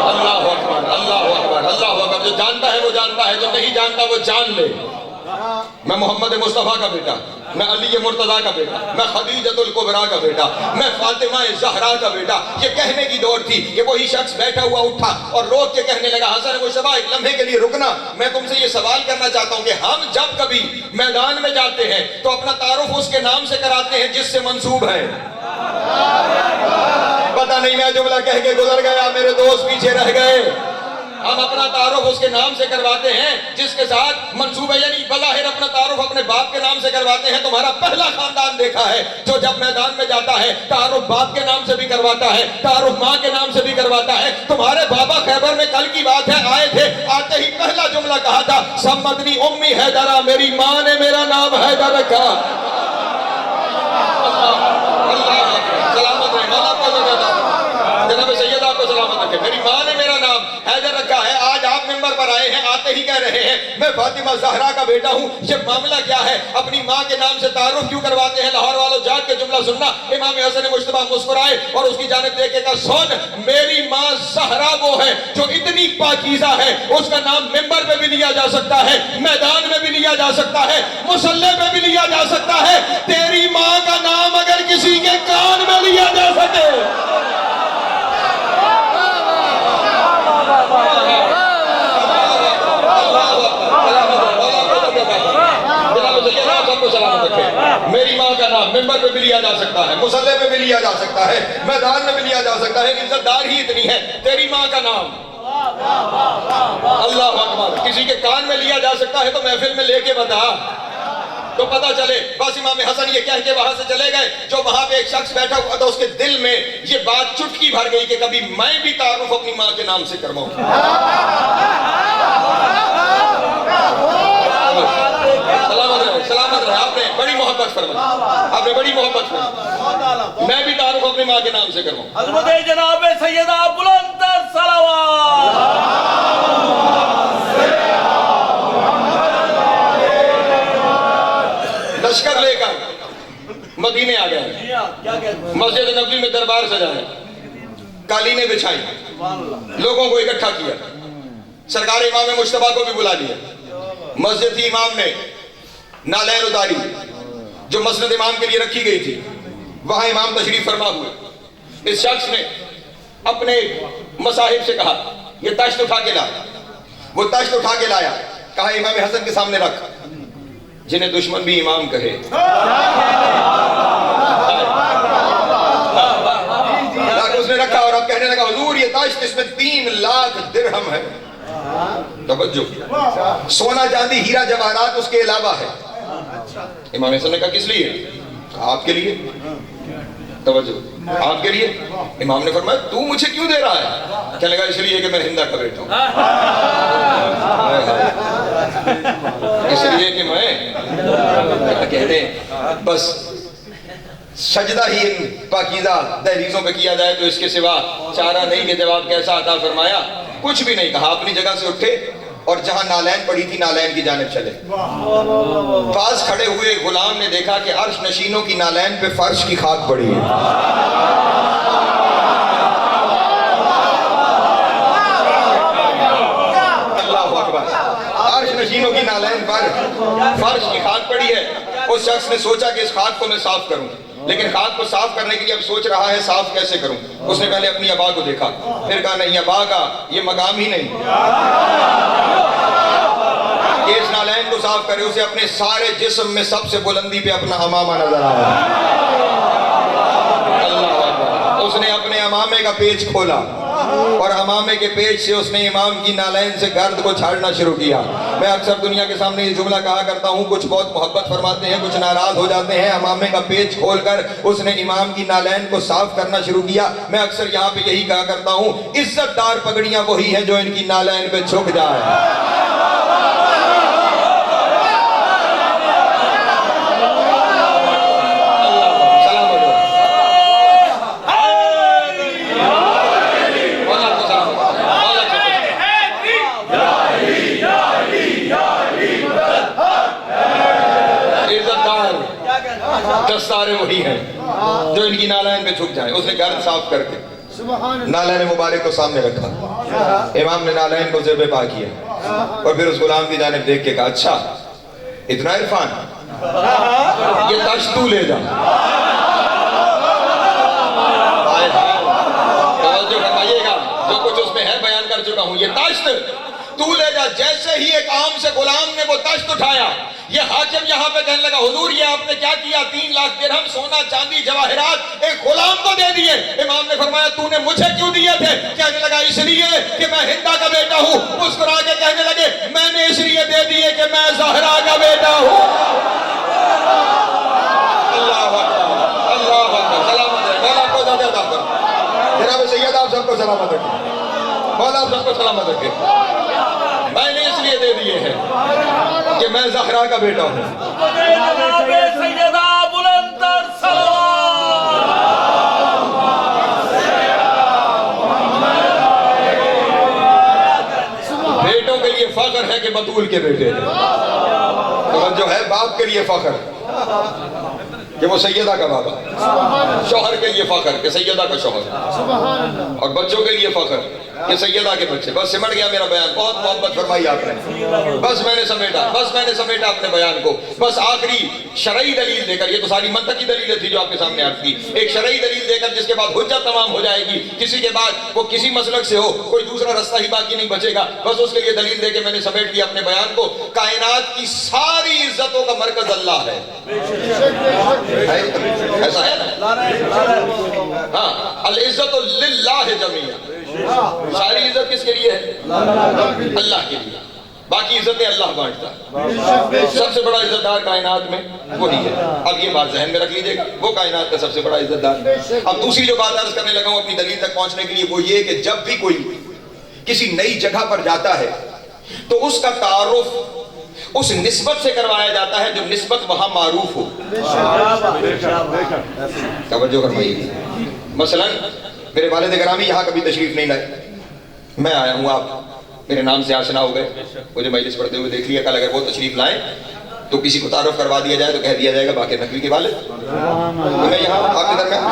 اللہ اکبر، اللہ اکبر، اللہ اکبر. جو جانتا ہے وہ جانتا ہے، جو نہیں جانتا وہ جان لے. میں محمد مصطفیٰ کا بیٹا، میں علی مرتضیٰ کا بیٹا، میں خدیجہ الکبریٰ کا بیٹا، میں فاطمہ زہرا کا بیٹا. یہ کہنے کی دور تھی کہ وہی شخص بیٹھا ہوا اٹھا اور روک کے کہنے لگا: حسن مجتبیٰ ایک لمحے کے لیے رکنا، میں تم سے یہ سوال کرنا چاہتا ہوں کہ ہم جب کبھی میدان میں جاتے ہیں تو اپنا تعارف اس کے نام سے کراتے ہیں جس سے منسوب ہے. پتہ نہیں میں جملہ کہہ کے گزر گیا، میرے دوست پیچھے رہ گئے. ہم اپنا تعارف اس کے نام سے کرواتے ہیں جس کے ساتھ منصوبہ، یعنی بظاہر اپنا تعارف اپنے باپ کے نام سے کرواتے ہیں. تمہارا پہلا خاندان دیکھا ہے جو جب میدان میں جاتا ہے تعارف باپ کے نام سے بھی کرواتا ہے، تعارف ماں کے نام سے بھی کرواتا ہے. تمہارے بابا خیبر میں کل کی بات ہے آئے تھے، آتے ہی پہلا جملہ کہا تھا: سمتنی امی حیدرہ، میری ماں نے میرا نام حیدر رکھا. سلامت رہے، مولا آپ کو جناب سید آپ کو سلامت رکھے. میری ماں نے میرا نام حیدر رکھا ہے. آج آپ ممبر پر آئے ہیں، آتے ہی کہہ رہے ہیں میں فاطمہ زہرا کا بیٹا ہوں. یہ معاملہ کیا ہے؟ اپنی ماں کے نام سے تعارف کیوں کرواتے ہیں؟ لاہور والوں جاگ کے جملہ سننا. امام حسن مجتبیٰ مسکرائے اور اس کی جانب دیکھ کے کہا: سن، میری ماں زہرا وہ ہے جو اتنی پاکیزہ ہے، اس کا نام ممبر پہ بھی لیا جا سکتا ہے، میدان میں بھی لیا جا سکتا ہے، مصلی پہ بھی لیا جا سکتا ہے. تیری ماں کا نام اگر کسی کے کان میں لیا جا سکے، میری ماں کا نام ممبر پہ بھی لیا جا سکتا ہے، مصلی پہ بھی لیا جا سکتا ہے، میدان میں بھی لیا جا سکتا ہے. عزت دار ہی اتنی ہے. تیری ماں کا نام اللہ اکبر کسی کے کان میں لیا جا سکتا ہے تو محفل میں لے کے بتا تو پتا چلے. بس امام حسن یہ کہہ کے وہاں سے چلے گئے. جو وہاں پہ ایک شخص بیٹھا ہوا تھا اس کے دل میں یہ بات چٹکی بھر گئی کہ کبھی میں بھی تعارف اپنی ماں کے نام سے کرواؤں. سلامت رہے. آپ نے بڑی محبت فرمائی، آپ نے بڑی محبت فرمائی. میں بھی تعارف اپنی ماں کے نام سے کرواؤں. حضرت جناب سیدہ بلند تر صلوات. لشکر لے کر مدینے آ گئے. مسجد نبوی میں دربار سجایا، قالینیں بچھائی، لوگوں کو اکٹھا کیا، سرکار امام مجتبیٰ کو بھی بلا لیا. مسجد تھی، امام نے نالین اتاری جو مسند امام کے لیے رکھی گئی تھی، وہاں امام تشریف فرما ہوئے. اس شخص نے اپنے مصاحب سے کہا یہ تشت اٹھا کے لا. وہ تشت اٹھا کے لایا، کہا امام حسن کے سامنے رکھ. جنہیں دشمن بھی امام کہے، اس نے رکھا اور اب کہنے لگا حضور یہ تاشت اس میں 3 لاکھ درہم ہے. توجہ, سونا چاندی ہیرا جواہرات اس کے علاوہ ہے. امام حسن نے کہا کس لیے؟ کہا آپ کے لیے. توجہ, آپ کے لیے. امام نے فرمایا تو مجھے کیوں دے رہا ہے؟ کہنے لگا اس لیے کہ میں ہندا کا بیٹا ہوں. اس لیے کہ میں کہتے ہیں بس سجدہ ہی ان پاکیزہ دہلیزوں پہ کیا جائے تو اس کے سوا چارہ نہیں. کہ جواب کیسا عطا فرمایا؟ کچھ بھی نہیں کہا. اپنی جگہ سے اٹھے اور جہاں نالین پڑی تھی نالین کی جانب چلے. پاس کھڑے ہوئے غلام نے دیکھا کہ عرش نشینوں کی نالین پہ فرش کی خاک پڑی ہے. اللہ اکبر. عرش نشینوں کی نالین پر فرش کی خاک پڑی ہے. اس شخص نے سوچا کہ اس خاک کو میں صاف کروں, لیکن خاک کو صاف کرنے کے لیے اب سوچ رہا ہے صاف کیسے کروں. اس نے پہلے اپنی ابا کو دیکھا, پھر کہا نہیں ابا کا یہ مقام ہی نہیں کہ اس نالین کو صاف کرے. اسے اپنے سارے جسم میں سب سے بلندی پہ اپنا امامہ نظر آیا. اللہ اکبر. اس نے اپنے امامے کا پیچ کھولا اور امامے کے پیچ سے اس نے امام کی نالین سے گرد کو جھاڑنا شروع کیا. میں اکثر دنیا کے سامنے یہ جملہ کہا کرتا ہوں, کچھ بہت محبت فرماتے ہیں, کچھ ناراض ہو جاتے ہیں. امامے کا پیچ کھول کر اس نے امام کی نالین کو صاف کرنا شروع کیا. میں اکثر یہاں پہ یہی کہا کرتا ہوں, عزت دار پگڑیاں وہی ہیں جو ان کی نالین پہ جھک جائے. دستارے وہی ہیں جو ان کی نالین پہ جھک جائیں. اس نے گرد صاف کر کے نالین مبارک کو سامنے رکھا. امام نے نالین کو زیب پا کیا اور پھر اس غلام کی جانب دیکھ کے کہا اچھا اتنا عرفان, یہ تاشت تو لے جا. توجہ فرمائیے گا, جو کچھ اس میں ہے بیان کر چکا ہوں. یہ تاشت تو لے جا. جیسے ہی ایک عام سے غلام نے وہ تاشت اٹھایا, یہ حاکم یہاں پہ کہنے لگا حضور یہ آپ نے کیا کیا؟ 3 لاکھ درہم سونا چاندی جواہرات ایک غلام کو دے دیے. امام نے فرمایا تو نے مجھے کیوں دیے تھے؟ کہنے لگا اس لیے کہ میں ہندا کا بیٹا ہوں. مسکرا کے کہنے لگے میں نے اس لیے دے دیے کہ میں زہرا کا بیٹا ہوں. اللہ اکبر, اللہ اکبر. سلامت ہے مولا کو زیادہ عطا کر. جناب سید آپ سب کو سلامت رکھے, مولا آپ سب کو سلامت رکھے. میں نے اس لیے دے دیے ہیں کہ میں زہرا کا بیٹا ہوں. سیدہ بلند تر صلوات. بیٹوں کے لیے فخر ہے کہ بطول کے بیٹے ہیں. توجہ ہے, باپ کے لیے فخر کہ وہ سیدہ کا بابا, شوہر کے لیے فخر کہ سیدہ کا شوہر, اور بچوں کے لیے فخر کہ سیدہ کے بچے. بس سمٹ گیا میرا بیان. بہت محبت فرمائی آپ نے, بس میں نے سمیٹا اپنے بیان کو. بس آخری شرعی دلیل دے کر, یہ تو ساری منطقی دلیلیں تھی جو آپ کے سامنے عرض کی, ایک شرعی دلیل دے کر جس کے بعد حجت تمام ہو جائے گی. کسی کے بعد وہ کسی مسلک سے ہو, کوئی دوسرا رستہ ہی باقی نہیں بچے گا. بس اس کے لیے دلیل دے کے میں نے سمیٹ لیا اپنے بیان کو. کائنات کی ساری عزتوں کا مرکز اللہ ہے. ایسا ہے نا؟ ہاں, العزت للہ جمیعا. ساری عزت کس کے لیے ہے؟ اللہ کے لیے. باقی عزتیں اللہ بانٹتا ہے. سب سے بڑا عزت دار کائنات میں وہی ہے. اب یہ بات ذہن میں رکھ لیجئے گا, وہ کائنات کا سب سے بڑا عزت دار. اب دوسری جو بات عرض کرنے لگا ہوں اپنی دلیل تک پہنچنے کے لیے, وہ یہ کہ جب بھی کوئی کسی نئی جگہ پر جاتا ہے تو اس کا تعارف اس نسبت سے کروایا جاتا ہے جو نسبت وہاں معروف ہو. توجہ فرمائیے. مثلا میرے والد گرامی یہاں کبھی تشریف نہیں لائے, میں آیا ہوں, آپ میرے نام سے آشنا ہو گئے, مجھے مجلس پڑھتے ہوئے دیکھ لیا. کل اگر وہ تشریف لائیں تو کسی کو تعارف کروا دیا جائے تو کہہ دیا جائے گا باقر نقوی کے والد. تو میں یہاں آپ کے درمیان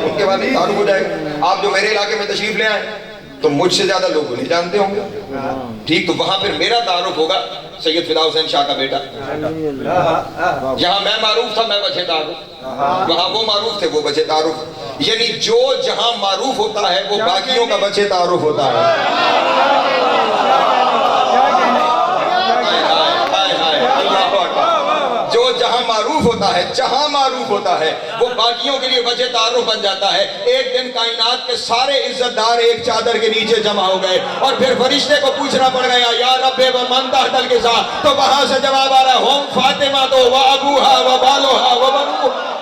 ان کے والد تعارف ہو جائے گا. آپ جو میرے علاقے میں تشریف لے آئیں تو مجھ سے زیادہ لوگ نہیں جانتے ہوں گے, ٹھیک, تو وہاں پھر میرا تعارف ہوگا سید فدا حسین شاہ کا بیٹا. جہاں میں معروف تھا میں بچے تعارف, وہاں وہ معروف تھے وہ بچے تعارف. یعنی جو جہاں معروف ہوتا ہے وہ باقیوں کا بچے تعارف ہوتا ہے. جو جہاں معروف ہوتا ہے, جہاں معروف معروف ہوتا ہے وہ باقیوں کے لیے وجہ تعارف بن جاتا ہے۔ ایک دن کائنات کے سارے عزت دار ایک چادر کے نیچے جمع ہو گئے اور پھر فرشتے کو پوچھنا پڑ گیا یا رب من تحت القصا، تو وہاں سے جواب آ رہا ہے ہم فاطمہ تو و ابوہا و بالوہا و بنوہا۔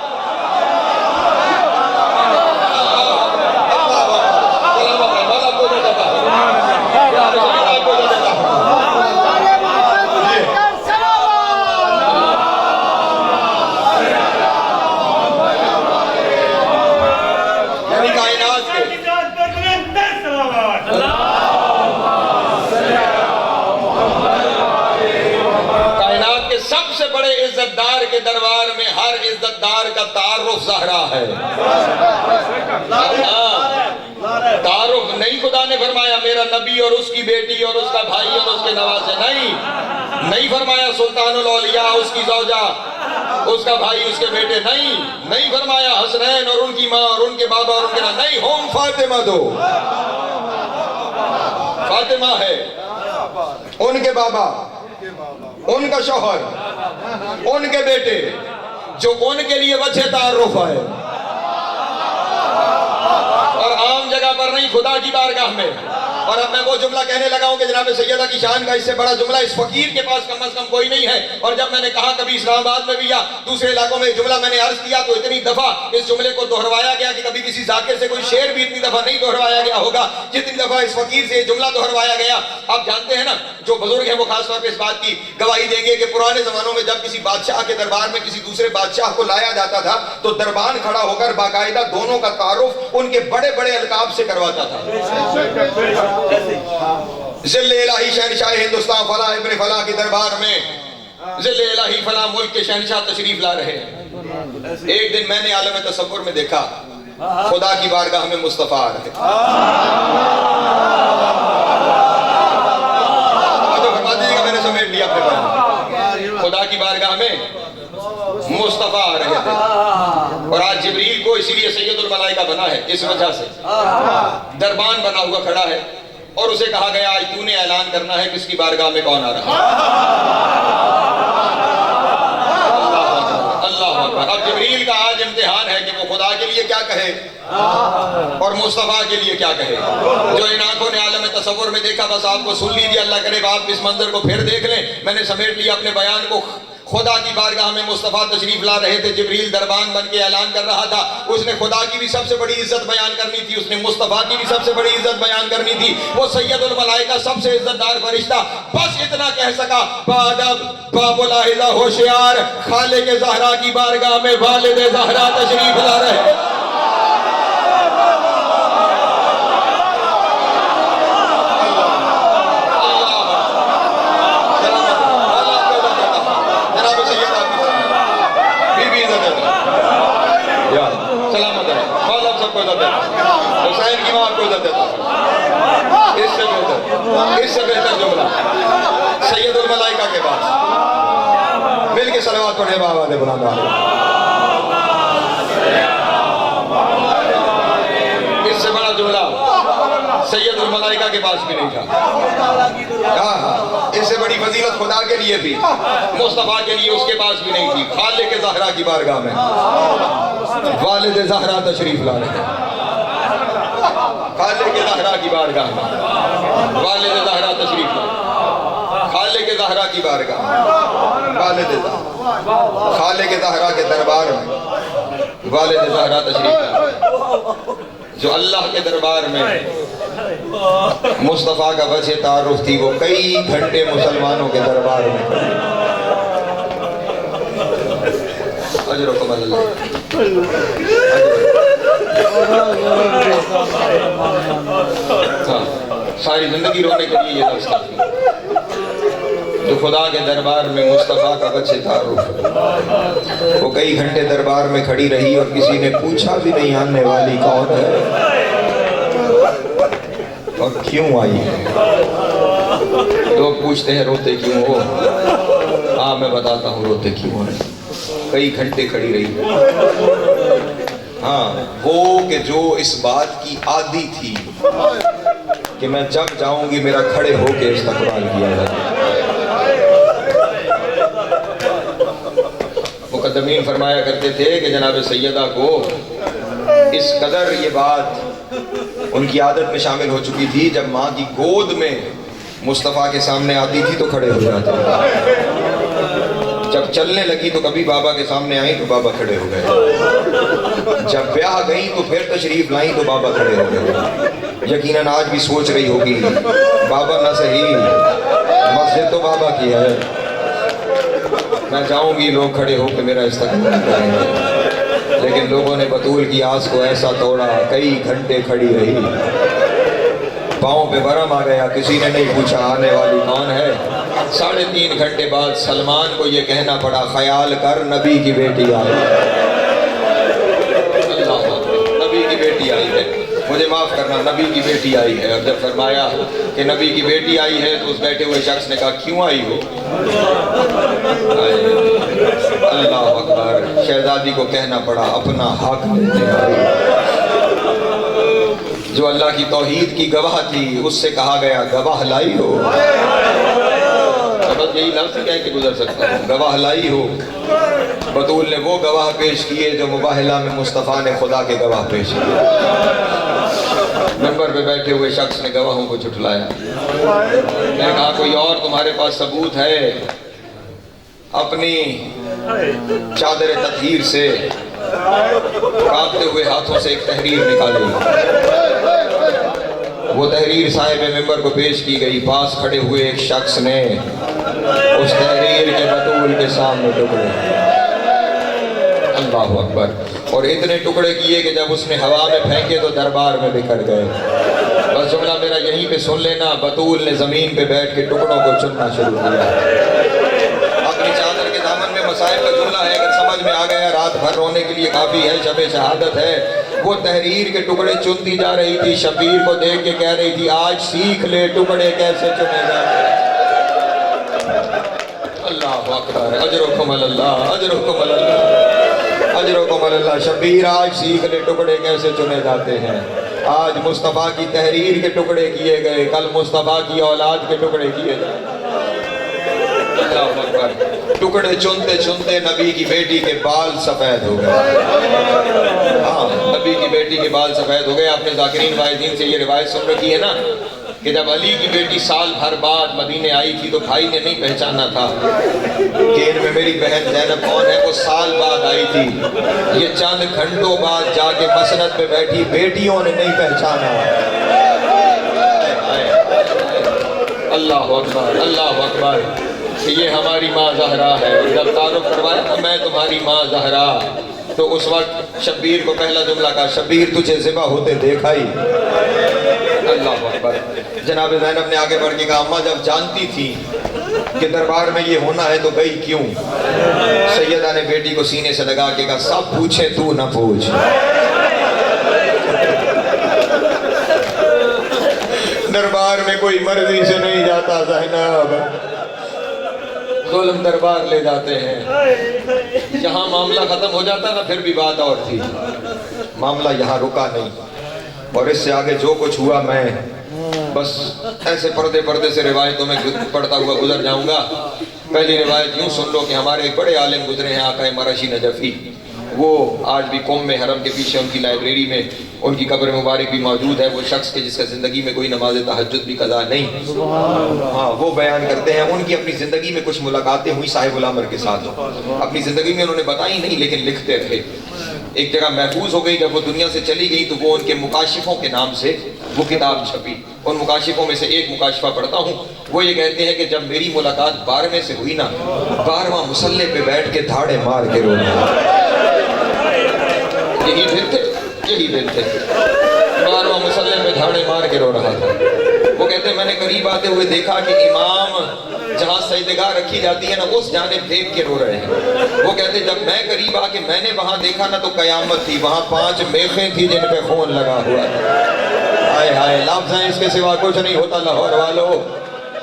کے دربار میں ہر عزت دار کا تعارف زہرا ہے۔ تعارف نہیں، خدا نے فرمایا میرا نبی اور اس کی بیٹی اور اس کا بھائی اور اس کے نوازے، نہیں فرمایا سلطان الاولیاء اس کی زوجہ اس کا بھائی اس کے بیٹے، نہیں فرمایا حسنین اور ان کی ماں اور ان کے بابا اور ان کے نام، نہیں، ہم فاطمہ دو، فاطمہ ہے، ان کے بابا، ان کا شوہر، ان کے بیٹے، جو ان کے لیے وجہ تعارف ہے، اور عام جگہ پر نہیں، خدا کی بارگاہ میں۔ اور اب میں وہ جملہ کہنے لگا ہوں کہ جناب سیدہ کی شان کا اس سے بڑا جملہ اس فقیر کے پاس کم از کم کوئی نہیں ہے۔ اور جب میں نے کہا کبھی اسلام آباد میں بھی یا دوسرے علاقوں میں جملہ میں نے عرض کیا تو اتنی دفعہ اس جملے کو دہروایا گیا کہ کبھی کسی ذاکر سے کوئی شعر بھی اتنی دفعہ نہیں دہروایا گیا ہوگا جتنی دفعہ اس فقیر سے یہ جملہ دہروایا گیا۔ آپ جانتے ہیں نا، جو بزرگ ہیں وہ خاص طور پہ اس بات کی گواہی دیں گے کہ پرانے زمانوں میں جب کسی بادشاہ کے دربار میں کسی دوسرے بادشاہ کو لایا جاتا تھا تو دربان کھڑا ہو کر باقاعدہ دونوں کا تعارف ان کے بڑے بڑے القاب سے کرواتا تھا۔ ذل الہی شہنشاہ ہندوستان فلاں ابن فلاں کے دربار میں ذل الہی فلاں ملک کے شہنشاہ تشریف لا رہے ہیں۔ ایک دن میں نے عالم تصور میں دیکھا خدا کی بارگاہ میں مصطفیٰ آ رہے، فرما دیجیے گا میں نے سمیٹ لیا اپنے بارے، خدا کی بارگاہ میں مصطفیٰ آ رہے تھے۔ اور آج جبریل کو اسی لیے سید الملائکہ بنا ہے، اس وجہ سے دربان بنا ہوا کھڑا ہے اور اسے کہا گیا آج تو نے اعلان کرنا ہے کس کی بارگاہ میں کون آ رہا ہے۔ اللہ اکبر۔ اب جبریل کا آج امتحان ہے کہ وہ خدا کے لیے کیا کہے اور مصطفیٰ کے لیے کیا کہے۔ جو ان آنکھوں نے عالم تصور میں دیکھا بس آپ کو سن لیجیے، اللہ کرے آپ اس منظر کو پھر دیکھ لیں۔ میں نے سمیٹ لیا اپنے بیان کو۔ خدا کی بارگاہ میں مصطفیٰ تشریف لا رہے تھے، جبریل دربان بن کے اعلان کر رہا تھا۔ اس نے خدا کی بھی سب سے بڑی عزت بیان کرنی تھی، اس نے مصطفیٰ کی بھی سب سے بڑی عزت بیان کرنی تھی۔ وہ سید الملائکہ سب سے عزت دار فرشتہ بس اتنا کہہ سکا بادب بابلاحظہ ہوشیار، خالق زہرا کی بارگاہ میں والد زہرا تشریف لا رہے۔ حسین کی ماں کو عزت دیتا ہے۔ اس سے بہتر جملہ سید الملائکہ کے پاس مل کے صلوات پڑھے بابا دے بلند والے۔ اس سے بڑا جملہ سید الملائکہ کے پاس بھی نہیں تھا۔ اس سے بڑی فضیلت خدا کے لیے بھی، مصطفیٰ کے لیے اس کے پاس بھی نہیں تھی۔ خالق زہرا کی بارگاہ میں والد زہرا تشریف لا رہے ہیں۔ خالق زہرا کی بارگاہ میں والد زہرا تشریف لا، خالق زہرا کی بارگاہ میں والد زہرا، خالق زہرا کے دربار میں والد زہرا تشریف لا۔ جو اللہ کے دربار میں مصطفیٰ کا وجہ تعارف تھی وہ کئی گھنٹے مسلمانوں کے دربار میں کھڑی۔ اجرکم اللہ، ساری زندگی رونے کے لیے یہ لفظ کافی۔ جو خدا کے دربار میں مصطفیٰ کا وجہ تعارف، وہ کئی گھنٹے دربار میں کھڑی رہی اور کسی نے پوچھا بھی نہیں آنے والی کون ہے اور کیوں آئی ہے۔ لوگ پوچھتے ہیں روتے کیوں ہو؟ ہاں میں بتاتا ہوں روتے کیوں ہو رہے۔ کئی گھنٹے کھڑی رہی، ہاں وہ کہ جو اس بات کی عادی تھی کہ میں جب جاؤں گی میرا کھڑے ہو کے استقبال کیا جائے۔ مقدمین فرمایا کرتے تھے کہ جناب سیدہ کو اس قدر یہ بات ان کی عادت میں شامل ہو چکی تھی، جب ماں کی گود میں مصطفیٰ کے سامنے آتی تھی تو کھڑے ہو جاتے تھے، جب چلنے لگی تو کبھی بابا کے سامنے آئیں تو بابا کھڑے ہو گئے، جب بیاہ گئیں تو پھر تشریف لائیں تو بابا کھڑے ہو گئے۔ یقیناً آج بھی سوچ رہی ہوگی بابا نہ صحیح، مسجد تو بابا کی ہے، میں جاؤں گی لوگ کھڑے ہو کے میرا استقبال کریں گے، لیکن لوگوں نے بطول کی آس کو ایسا توڑا، کئی گھنٹے کھڑی رہی، پاؤں پہ ورم آ گیا، کسی نے نہیں پوچھا آنے والی کون ہے۔ 3.5 گھنٹے بعد سلمان کو یہ کہنا پڑا، خیال کر نبی کی بیٹی آئی، اللہ نبی کی بیٹی آئی ہے، مجھے معاف کرنا، نبی کی بیٹی آئی ہے۔ اور جب فرمایا کہ نبی کی بیٹی آئی ہے تو اس بیٹھے ہوئے شخص نے کہا کیوں آئی ہو؟ اللہ اکبر، شہزادی کو کہنا پڑا اپنا حق لینے آئی۔ جو اللہ کی توحید کی گواہ تھی اس سے کہا گیا گواہ لائی ہو، بس یہی لفظ کہہ کے گزر سکتا ہوں، گواہ لائی ہو۔ بطول نے وہ گواہ پیش کیے جو مباہلہ میں مصطفیٰ نے خدا کے گواہ پیش کیے۔ منبر پہ بیٹھے ہوئے شخص نے گواہوں کو جھٹلایا، میں نے کہا کوئی اور تمہارے پاس ثبوت ہے؟ اپنی چادر تطہیر سے کانپتے ہوئے ہاتھوں سے ایک تحریر نکالی، وہ تحریر صاحب منبر کو پیش کی گئی، پاس کھڑے ہوئے ایک شخص نے اس تحریر کے بطول کے سامنے ٹکڑے، اللہ اکبر، اور اتنے ٹکڑے کیے کہ جب اس نے ہوا میں پھینکے تو دربار میں بکھر گئے۔ بس جملہ میرا یہیں پہ سن لینا، بطول نے زمین پہ بیٹھ کے ٹکڑوں کو چننا شروع کیا۔ اپنی چادر کے دامن میں مسائل کا جملہ ہے، اگر سمجھ میں آ گیا رات بھر رونے کے لیے کافی ہے، شب شہادت ہے۔ وہ تحریر کے ٹکڑے چنتی جا رہی تھی، شبیر کو دیکھ کے کہہ رہی تھی آج سیکھ لے ٹکڑے کیسے چنے جاتے ہیں۔ اللہ اکبر، اجرکم اللہ، اجرکم اللہ، اجرکم اللہ، شبیر آج سیکھ لے ٹکڑے کیسے چنے جاتے ہیں۔ آج مصطفیٰ کی تحریر کے ٹکڑے کیے گئے، کل مصطفیٰ کی اولاد کے ٹکڑے کیے جائیں۔ اللہ اکبر، ٹکڑے چنتے چنتے نبی کی بیٹی کے بال سفید ہو گئے۔ ہاں، نبی کی بیٹی کے بال سفید ہو گئے۔ آپ نے ذاکرین واعظین سے یہ روایت سن رکھی ہے نا کہ جب علی کی بیٹی سال بھر بعد مدینے آئی تھی تو بھائی نے نہیں پہچانا تھا کہ ان میں میری بہن زینب کون ہے، وہ سال بعد آئی تھی۔ یہ چند گھنٹوں بعد جا کے مسند پہ بیٹھی بیٹیوں نے نہیں پہچانا۔ اللہ اکبر، اللہ اکبر، کہ یہ ہماری ماں زہرا ہے۔ جب تعارف کروایا نا میں تمہاری ماں زہرا، تو اس وقت شبیر کو پہلا جملہ کہا شبیر تجھے ذبح ہوتے دیکھا ہی۔ اللہ اکبر، جناب زینب نے آگے بڑھ کے کہا اماں جب جانتی تھی کہ دربار میں یہ ہونا ہے تو گئی کیوں؟ سیدہ نے بیٹی کو سینے سے لگا کے کہا سب پوچھے تو نہ پوچھ۔ دربار میں کوئی مرضی سے نہیں جاتا زینب، ظلم دربار لے جاتے ہیں۔ یہاں معاملہ ختم ہو جاتا نا پھر بھی بات اور تھی، معاملہ یہاں رکا نہیں، اور اس سے آگے جو کچھ ہوا میں بس ایسے پردے پردے سے روایتوں میں پڑھتا ہوا گزر جاؤں گا۔ پہلی روایت یوں سن لو کہ ہمارے ایک بڑے عالم گزرے ہیں آقا مرشی نجفی، وہ آج بھی قم میں حرم کے پیچھے ان کی لائبریری میں ان کی قبر مبارک بھی موجود ہے۔ وہ شخص کے جس کا زندگی میں کوئی نماز تہجد بھی قضا نہیں، ہاں وہ بیان کرتے ہیں ان کی اپنی زندگی میں کچھ ملاقاتیں ہوئی صاحب الامر کے ساتھ، اپنی زندگی میں انہوں نے بتائی نہیں لیکن لکھتے رہے۔ ایک جگہ محفوظ ہو گئی، جب وہ دنیا سے چلی گئی تو وہ ان کے مکاشفوں کے نام سے وہ کتاب چھپی۔ ان مکاشفوں میں سے ایک مکاشفہ پڑھتا ہوں، وہ یہ کہتے ہیں کہ جب میری ملاقات 12ویں سے ہوئی نا، 12واں مصلے پہ بیٹھ کے دھاڑے مار کے رونا۔ یہی دن تھے، یہی دن تھے، 12واں مصلے پہ دھاڑے مار کے رو رہا تھا۔ وہ کہتے ہیں میں نے قریب آتے ہوئے دیکھا کہ امام جہاں سجدگاہ رکھی جاتی ہے نا اس جانب دیکھ کے رو رہے ہیں۔ وہ کہتے ہیں جب میں قریب آ کے میں نے وہاں دیکھا نا تو قیامت تھی، وہاں 5 میخیں تھی جن پہ خون لگا ہوا تھا۔ ہائے ہائے، لفظ ہیں اس کے سوا کچھ نہیں ہوتا لاہور والوں۔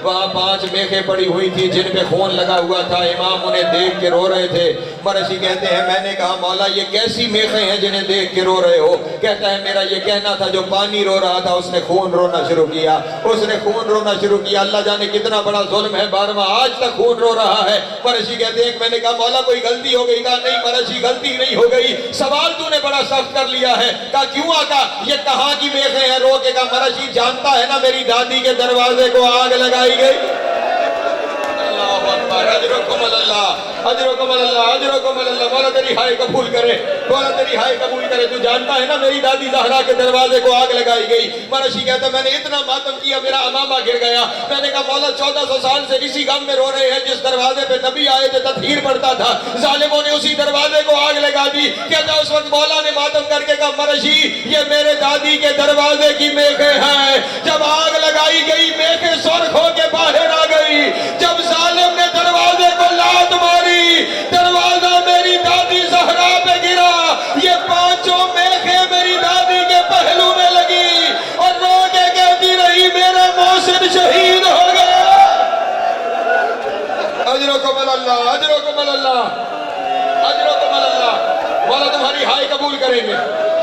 وہاں 5 میخیں پڑی ہوئی تھی جن پہ خون لگا ہوا تھا، امام انہیں دیکھ کے رو رہے تھے۔ مرشی کہتے ہیں میں نے کہا مولا یہ کیسی میخیں ہیں جنہیں دیکھ کے رو رہے ہو؟ کہتا ہے میرا یہ کہنا تھا جو پانی رو رہا تھا اس نے خون رونا شروع کیا، اس نے خون رونا شروع کیا، اللہ جانے کتنا بڑا ظلم ہے، 12واں آج تک خون رو رہا ہے۔ مرشی کہتے ہیں میں نے کہا مولا کوئی غلطی ہو گئی؟ کہا نہیں مرشی غلطی نہیں ہو گئی، سوال تو نے بڑا سخت کر لیا ہے۔ کہا کیوں آقا یہ کہاں کی میخیں ہیں؟ رو کے کہا مرشی جانتا ہے نا میری دادی کے دروازے کو آگ لگائی گئی۔ اللہ اکبر، اجرکم اللہ، اجرکم اللہ، اجرکم اللہ، مولا تیری ہائے قبول کرے، مولا تیری ہائے قبول کرے۔ تو جانتا ہے نا میری دادی زہرا کے دروازے کو آگ لگائی گئی۔ مرشی کہتا میں نے اتنا ماتم کیا میرا امامہ گر گیا۔ میں نے کہا مولا 1400 سال سے اسی غم میں رو رہے ہیں، جس دروازے پہ نبی آئے تھے تطہیر پڑتا تھا، ظالموں نے اسی دروازے کو آگ لگا دی۔ کہتا اس وقت مولا نے ماتم کر کے کہا مرشی یہ میرے دادی کے دروازے کی میخیں ہیں۔ جب آگ لگائی گئی میخیں سرخ ہو کے باہر آ گئی۔ جب ظالم نے دروازے کو لات ماری، دروازہ میری دادی زہرا پہ گرا، یہ پانچوں میخیں میری دادی کے پہلو میں لگی اور رو کے کہتی رہی میرا محسن شہید ہو گیا۔ اجرکم اللہ، اجرکم اللہ، اجرکم اللہ۔ مولا تمہاری ہائے قبول کریں گے،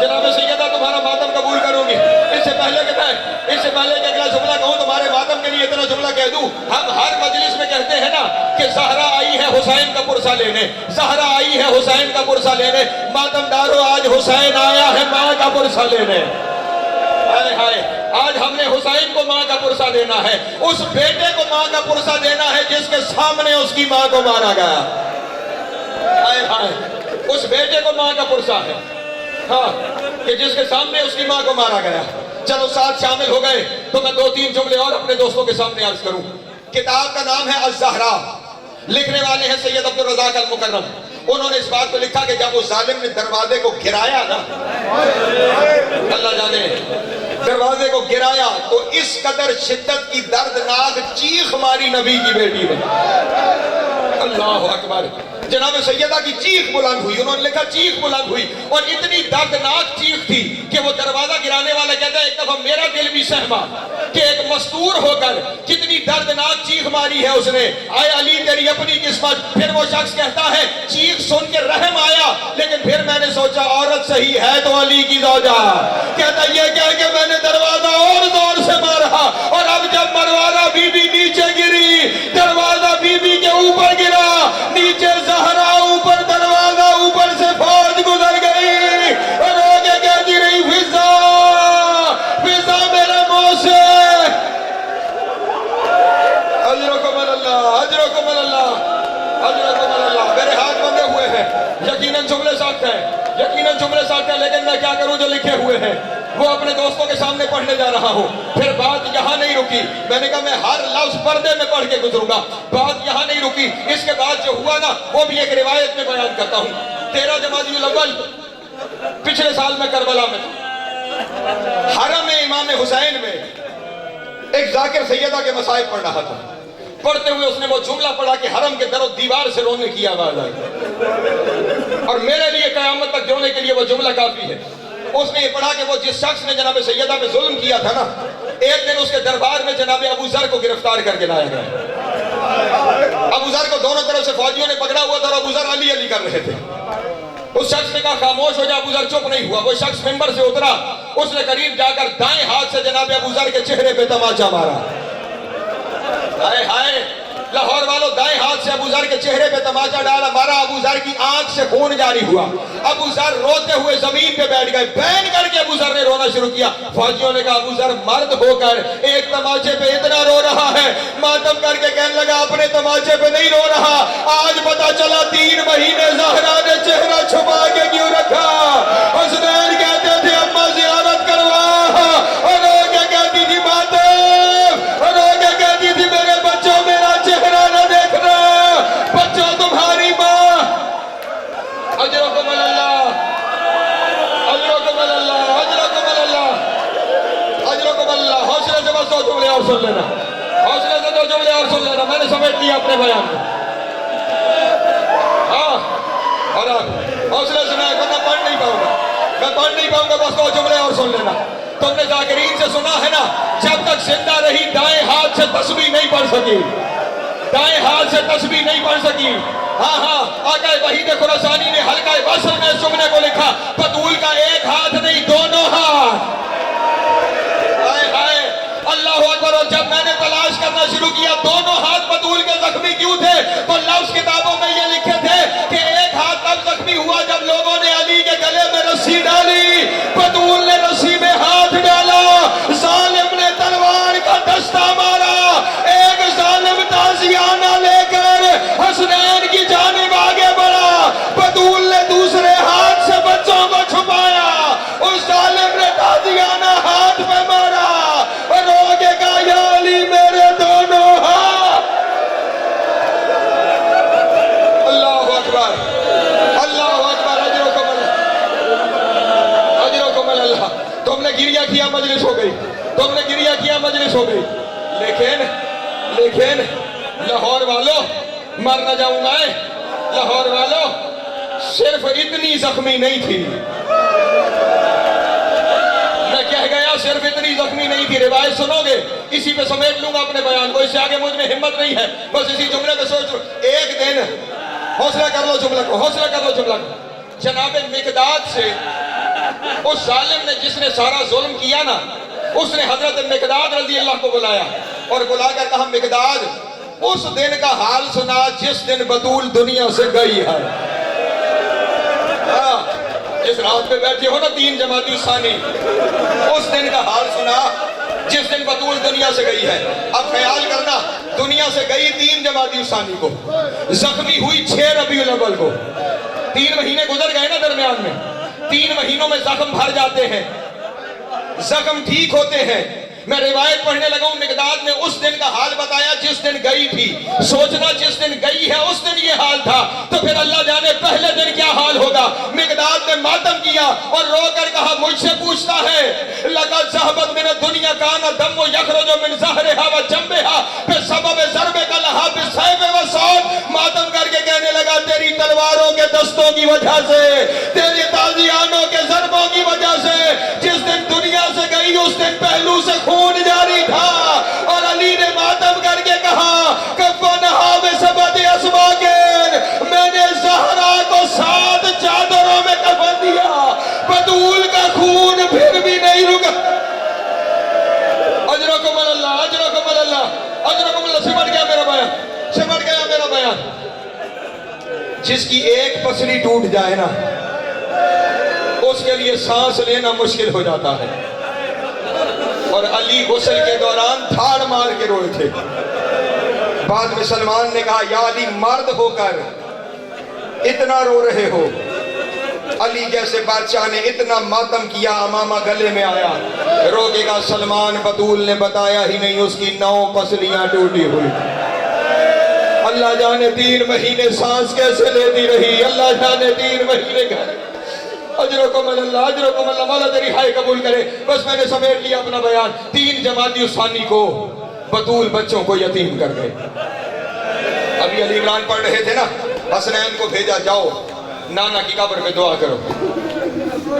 جناب سیدہ تمہارا ماتم قبول کروں گے۔ اس سے پہلے کہتا ہے، اس سے پہلے کہ اگلا جملہ کہوں تمہارے ماتم کے لیے اتنا جملہ کہہ دوں، ہم ہر مجلس میں کہتے ہیں نا کہ زہرا آئی ہے حسین کا پرسہ لینے، زہرا آئی ہے حسین کا پرسہ لینے۔ ماتم دارو آج حسین آیا ہے ماں کا پرسہ لینے۔ ہائے ہائے، آج ہم نے حسین کو ماں کا پرسہ دینا ہے، اس بیٹے کو ماں کا پرسہ دینا ہے جس کے سامنے اس کی ماں کو مارا گیا۔ ہائے ہائے، اس بیٹے کو ماں کا پرسہ ہے، ہاں، کہ جس کے سامنے اس کی ماں کو مارا گیا۔ چلو ساتھ شامل ہو گئے تو میں 2-3 جملے اور اپنے دوستوں کے سامنے عرض کروں۔ کتاب کا نام ہے الزہرا، لکھنے والے ہیں سید عبدالرزاق المکرم۔ انہوں نے اس بات کو لکھا کہ جب اس ظالم نے دروازے کو گرایا نا، اللہ جانے دروازے کو گرایا تو اس قدر شدت کی دردناک چیخ ماری نبی کی بیٹی نے۔ اللہ اکبر، جناب سیدہ کی چیخ بلند ہوئی، انہوں نے لکھا چیخ بلند ہوئی، اور اتنی دردناک چیخ تھی کہ وہ دروازہ گرانے والا کہتا ہے ایک دفعہ میرا دل بھی سہما کہ ایک مستور ہو کر کتنی دردناک چیخ ماری ہے اس نے، آئے علی تیری اپنی قسمت۔ پھر وہ شخص کہتا ہے چیخ سن کے رحم آیا، لیکن پھر میں نے سوچا عورت صحیح ہے تو علی کی زوجہ۔ کہتا یہ کہہ کے میں نے دروازہ اور زور سے مارا، اور اب جب مروارہ بی بی نیچے گری، دروازہ بی بی کے اوپر گرا، نیچے زہرا اوپر دروازہ اوپر سے فوج گزر گئی، اور آگے کہتی رہی فضا فضا میرے منہ سے۔ اجرکم اللہ، اجرکم اللہ، اجرکم اللہ۔ میرے ہاتھ بندے ہوئے ہیں، یقیناً جملے ساتھ ہیں، یقیناً جملے ساتھ ہیں، لیکن میں کیا کروں جو لکھے ہوئے ہیں وہ اپنے دوستوں کے سامنے پڑھنے جا رہا ہوں۔ پھر بات یہاں نہیں رکی، میں نے کہا میں ہر لفظ پردے میں پڑھ کے گزروں گا، بات یہاں نہیں رکی۔ اس کے بعد جو ہوا نا وہ بھی ایک روایت میں بیان کرتا ہوں۔ 13 جمادی الاول پچھلے سال میں کربلا میں تھا، حرم امام حسین میں ایک ذاکر سیدہ کے مصائب پڑھ رہا تھا۔ پڑھتے ہوئے اس نے وہ جملہ پڑھا کہ حرم کے در و دیوار سے رونے کی آواز آئی، اور میرے لیے قیامت تک رونے کے لیے وہ جملہ کافی ہے۔ اس نے یہ پڑھا کہ وہ جس شخص نے جناب سیدہ پہ ظلم کیا تھا نا، ایک دن اس کے دربار میں جناب ابو ذر کو گرفتار کر کے لایا گیا۔ ابو ذر کو دونوں طرف سے فوجیوں نے پکڑا ہوا تھا اور ابو ذر علی علی کر رہے تھے۔ اس شخص نے کہا خاموش ہو جا، ابو ذر چپ نہیں ہوا۔ وہ شخص ممبر سے اترا، اس نے قریب جا کر دائیں ہاتھ سے جناب ابو ذر کے چہرے پہ تماچا مارا۔ ہائے ہائے، لاہور والوں دائیں ہاتھ سے ابو ذر کے چہرے پہ تماچا ڈالا، مارا، ابو ذر کی آنکھ سے خون جاری ہوا۔ ابو ذر روتے ہوئے زمین پہ بیٹھ گئے، بین کر کے ابو ذر نے رونا شروع کیا۔ فوجیوں نے کہا ابو ذر مرد ہو کر ایک تماچے پہ اتنا رو رہا ہے، ماتم کر کے کہنے لگا اپنے تماچے پہ نہیں رو رہا، آج پتا چلا 3 مہینے زہرا نے چہرہ چھپا کے کیوں رکھا۔ حسنین کہتے تھے اماں زیارت کروا، اور رو کے کہتی تھی ماتم، اور رو کے کہتی تھی میرے بچوں میرا چہرہ نہ دیکھنا، بچوں تمہاری ماں۔ اجرکم اللہ، اجرکم اللہ، اجرکم اللہ، اجرکم اللہ۔ حوصلے سے بس 2 جملے اور سن لینا، حوصلے سے 2 جملے اور سن لینا، میں نے سمیٹ لیا اپنے بیان میں۔ ہاں، اور آپ حوصلے سے، میں پڑھ نہیں پاؤں گا، میں پڑھ نہیں پاؤں گا، بس 2 جملے اور سن لینا۔ تم نے ذاکرین سے سنا ہے نا، جب تک زندہ رہی دائیں ہاتھ سے تسبیح نہیں پڑھ سکی۔ دائیں ہاتھ سے تسبیح نہیں پڑھ سکی. ہاں آقا وحید خراسانی نے حلقہ وصل میں سمنے کو لکھا بطول کا ایک ہاتھ نہیں دونوں ہاتھ. اللہ اکبر. اور جب میں نے تلاش کرنا شروع کیا دونوں ہاتھ بطول کے زخمی کیوں تھے تو لفظ کتابوں میں یہ لکھے تھے کہ ایک ہاتھ تب زخمی ہوا جب لوگوں نے علی کے گلے میں رسی ڈالی, بطول نے رسی میں ہاتھ ڈالا, ظالم نے تلوار کا دستہ مارا, ایک ظالم تازیانہ لے کر حسنین کی جانب آگے بڑھا, بطول نے دوسرے ہاتھ سے بچوں کو چھپایا, اس ظالم نے تازیانہ ہاتھ پہ مارا اور روگے کا یا علی میرے دونوں ہاتھ. اللہ اکبر اللہ اکبر. اجرکم اللہ. تم نے گریہ کیا مجلس ہو گئی, تم نے گریہ کیا مجلس ہو گئی, لیکن لاہور والوں مر نہ جاؤں میں, لاہور والوں صرف اتنی زخمی نہیں تھی, میں کہہ گیا صرف اتنی زخمی نہیں تھی. روایت سنو گے اسی پہ سمیٹ لوں گا اپنے بیان کو, اس سے آگے مجھ میں ہمت نہیں ہے, بس اسی جملے پہ سوچ لوں. ایک دن حوصلہ کر لو جملہ کو, حوصلہ کر لو جملہ کو. جناب مقداد سے اس ظالم نے جس نے سارا ظلم کیا نا, اس نے حضرت مقداد رضی اللہ کو بلایا اور بلا کر کہا مقداد اس دن کا حال سنا جس دن بطول دنیا سے گئی ہے. جس رات پہ بیٹھے ہو نا 3 جمادی الثانی, اس دن کا حال سنا جس دن بطول دنیا سے گئی ہے. اب خیال کرنا دنیا سے گئی 3 جمادی الثانی کو, زخمی ہوئی 6 ربیع الاول کو. 3 مہینے گزر گئے نا درمیان میں, 3 مہینوں میں زخم بھر جاتے ہیں, زخم ٹھیک ہوتے ہیں. میں روایت پڑھنے لگا ہوں, مقداد نے اس دن کا حال بتایا جس دن گئی تھی. سوچنا جس دن گئی ہے اس دن یہ حال تھا, تو پھر اللہ جانے پہلے دن کیا حال ہوگا. مقداد نے ماتم کیا اور رو کر کہا مجھ سے پوچھتا ہے لَقَدْ ذَهَبَتْ مِنَ الدُّنْيَا كَانَ الدَّمُّ يَخْرُجُ مِنْ ظَهْرِهَا وَجَنبِهَا بِسَبَبِ ضَرْبِكَ لَهَا بِالسَّيْفِ وَالصَّوْتِ. ماتم کر کے کہنے لگا تیری تلواروں کے دستوں کی وجہ سے, تیری تازیانوں کے ضربوں کی وجہ سے, جس دن دنیا سے گئی اس دن پہلو سے خون جاری تھا. اور علی نے ماتم کر کے کہا کفنہا بسبعۃ اسواق, میں نے زہرا کو 7 چادروں میں کفن دیا, بطول کا خون پھر بھی نہیں رکا. اجرکم اللہ اجرکم اللہ اجرکم اللہ. سمجھ گیا میرا بیان, سمجھ گیا میرا بیان. جس کی ایک پسلی ٹوٹ جائے نا اس کے لیے سانس لینا مشکل ہو جاتا ہے. اور علی غسل کے دوران تھاڑ مار کے روئے تھے. بعد میں سلمان نے کہا یا علی مرد ہو کر اتنا رو رہے ہو, علی جیسے بادشاہ نے اتنا ماتم کیا امامہ گلے میں آیا. روکے گا سلمان, بطول نے بتایا ہی نہیں اس کی 9 پسلیاں ٹوٹی ہوئی. اللہ جانے 3 مہینے سانس کیسے لیتی رہی, اللہ جانے 3 مہینے گھر. اجرکم اللہ اجرکم اللہ. مولا تیری ہائے قبول کرے. بس میں نے سمیٹ لیا اپنا بیان. 3 جمادی الثانی کو بطول بچوں کو یتیم کر گئے. ابھی علی عمران پڑھ رہے تھے نا, حسنین کو بھیجا جاؤ نانا کی قبر پہ دعا کرو.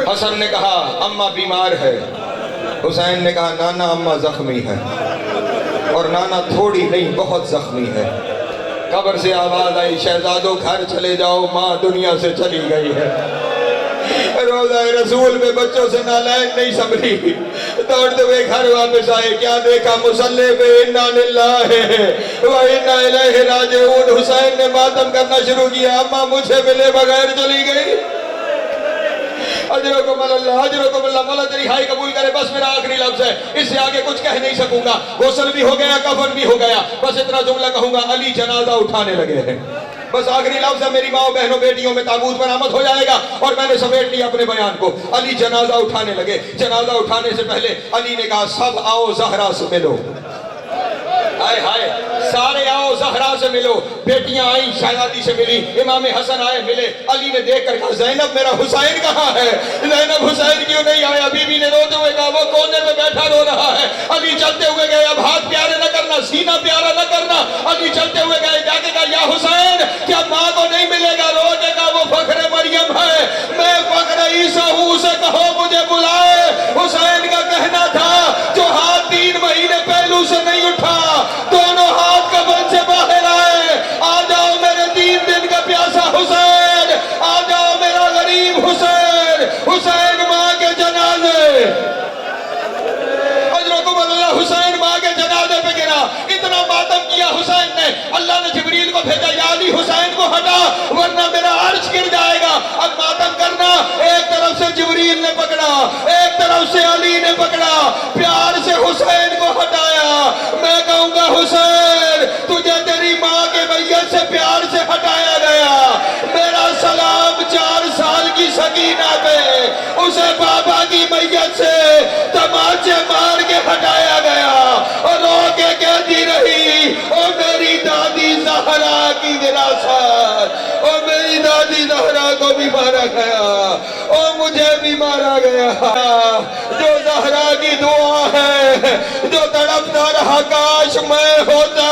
حسن نے کہا اماں بیمار ہے, حسین نے کہا نانا اماں زخمی ہے, اور نانا تھوڑی نہیں بہت زخمی ہے. قبر سے آواز آئی شہزادوں گھر چلے جاؤ, ماں دنیا سے چلی گئی ہے. روزہ رسول میں بچوں سے نالائق نہیں سنبھلی, دوڑتے ہوئے گھر واپس آئے. کیا دیکھا مصلی پہ انا للہ و انا الیہ راجعون. حسین نے ماتم کرنا شروع کیا, اماں مجھے ملے بغیر چلی گئی. اجرکم اللہ اجرکم اللہ. مولا تیری ہائے قبول کرے. بس میرا آخری لفظ ہے, اس سے آگے کچھ کہہ نہیں سکوں گا. غسل بھی ہو گیا, کفن بھی ہو گیا. بس اتنا جملہ کہوں گا, علی جنازہ اٹھانے لگے ہیں. بس آخری لفظ ہے, میری ماں بہنوں بیٹیوں میں تابوت برآمد ہو جائے گا. اور میں نے سمیٹ لیا اپنے بیان کو. علی جنازہ اٹھانے لگے. جنازہ اٹھانے سے پہلے علی نے کہا سب آؤ زہرا سے ملو. ہائے ہائے, سارے آؤ زہرا سے ملو. بیٹیاں آئیں, شہزادی سے ملی, امام حسن آئے ملے. علی نے دیکھ کر کہا زینب میرا حسین کہاں ہے. زینب حسین کیوں نہیں آیا. بی بی نے روتے ہوئے کہا وہ کونے میں بیٹھا رو رہا ہے. علی چلتے ہوئے گئے, اب ہاتھ پیارے نہ کرنا, سینہ پیارا نہ کرنا. علی چلتے ہوئے گئے, جا کے کہا یا حسین کیا ماں کو نہیں ملے گا. رو کے کہا وہ فخر مریم ہے, میں فخر عیسیٰ ہوں, اسے کہو مجھے بلائے. حسین کا کہنا تھا جو ہاتھ 3 مہینے پہلو سے نہیں اٹھا, دونوں ہاتھ کفن سے باہر آئے. نے پکڑا، ایک طرف سے علی نے پکڑا، پیار سے حسین کو ہٹایا۔ میں کہوں گا حسین تجھے تیری ماں کے میت سے پیار سے ہٹایا گیا، میرا سلام 4 سال کی سکینہ پہ اسے بابا کی میت سے تماچے مار کے ہٹایا گیا اور رو کے کہتی رہی او میری دادی زہرا کی وراثت، او میری دادی زہرا کو بھی مارا گیا، او مجھے بھی مارا گیا۔ جو زہرا کی دعا ہے، جو تڑپتا رہا کاش میں ہوتا۔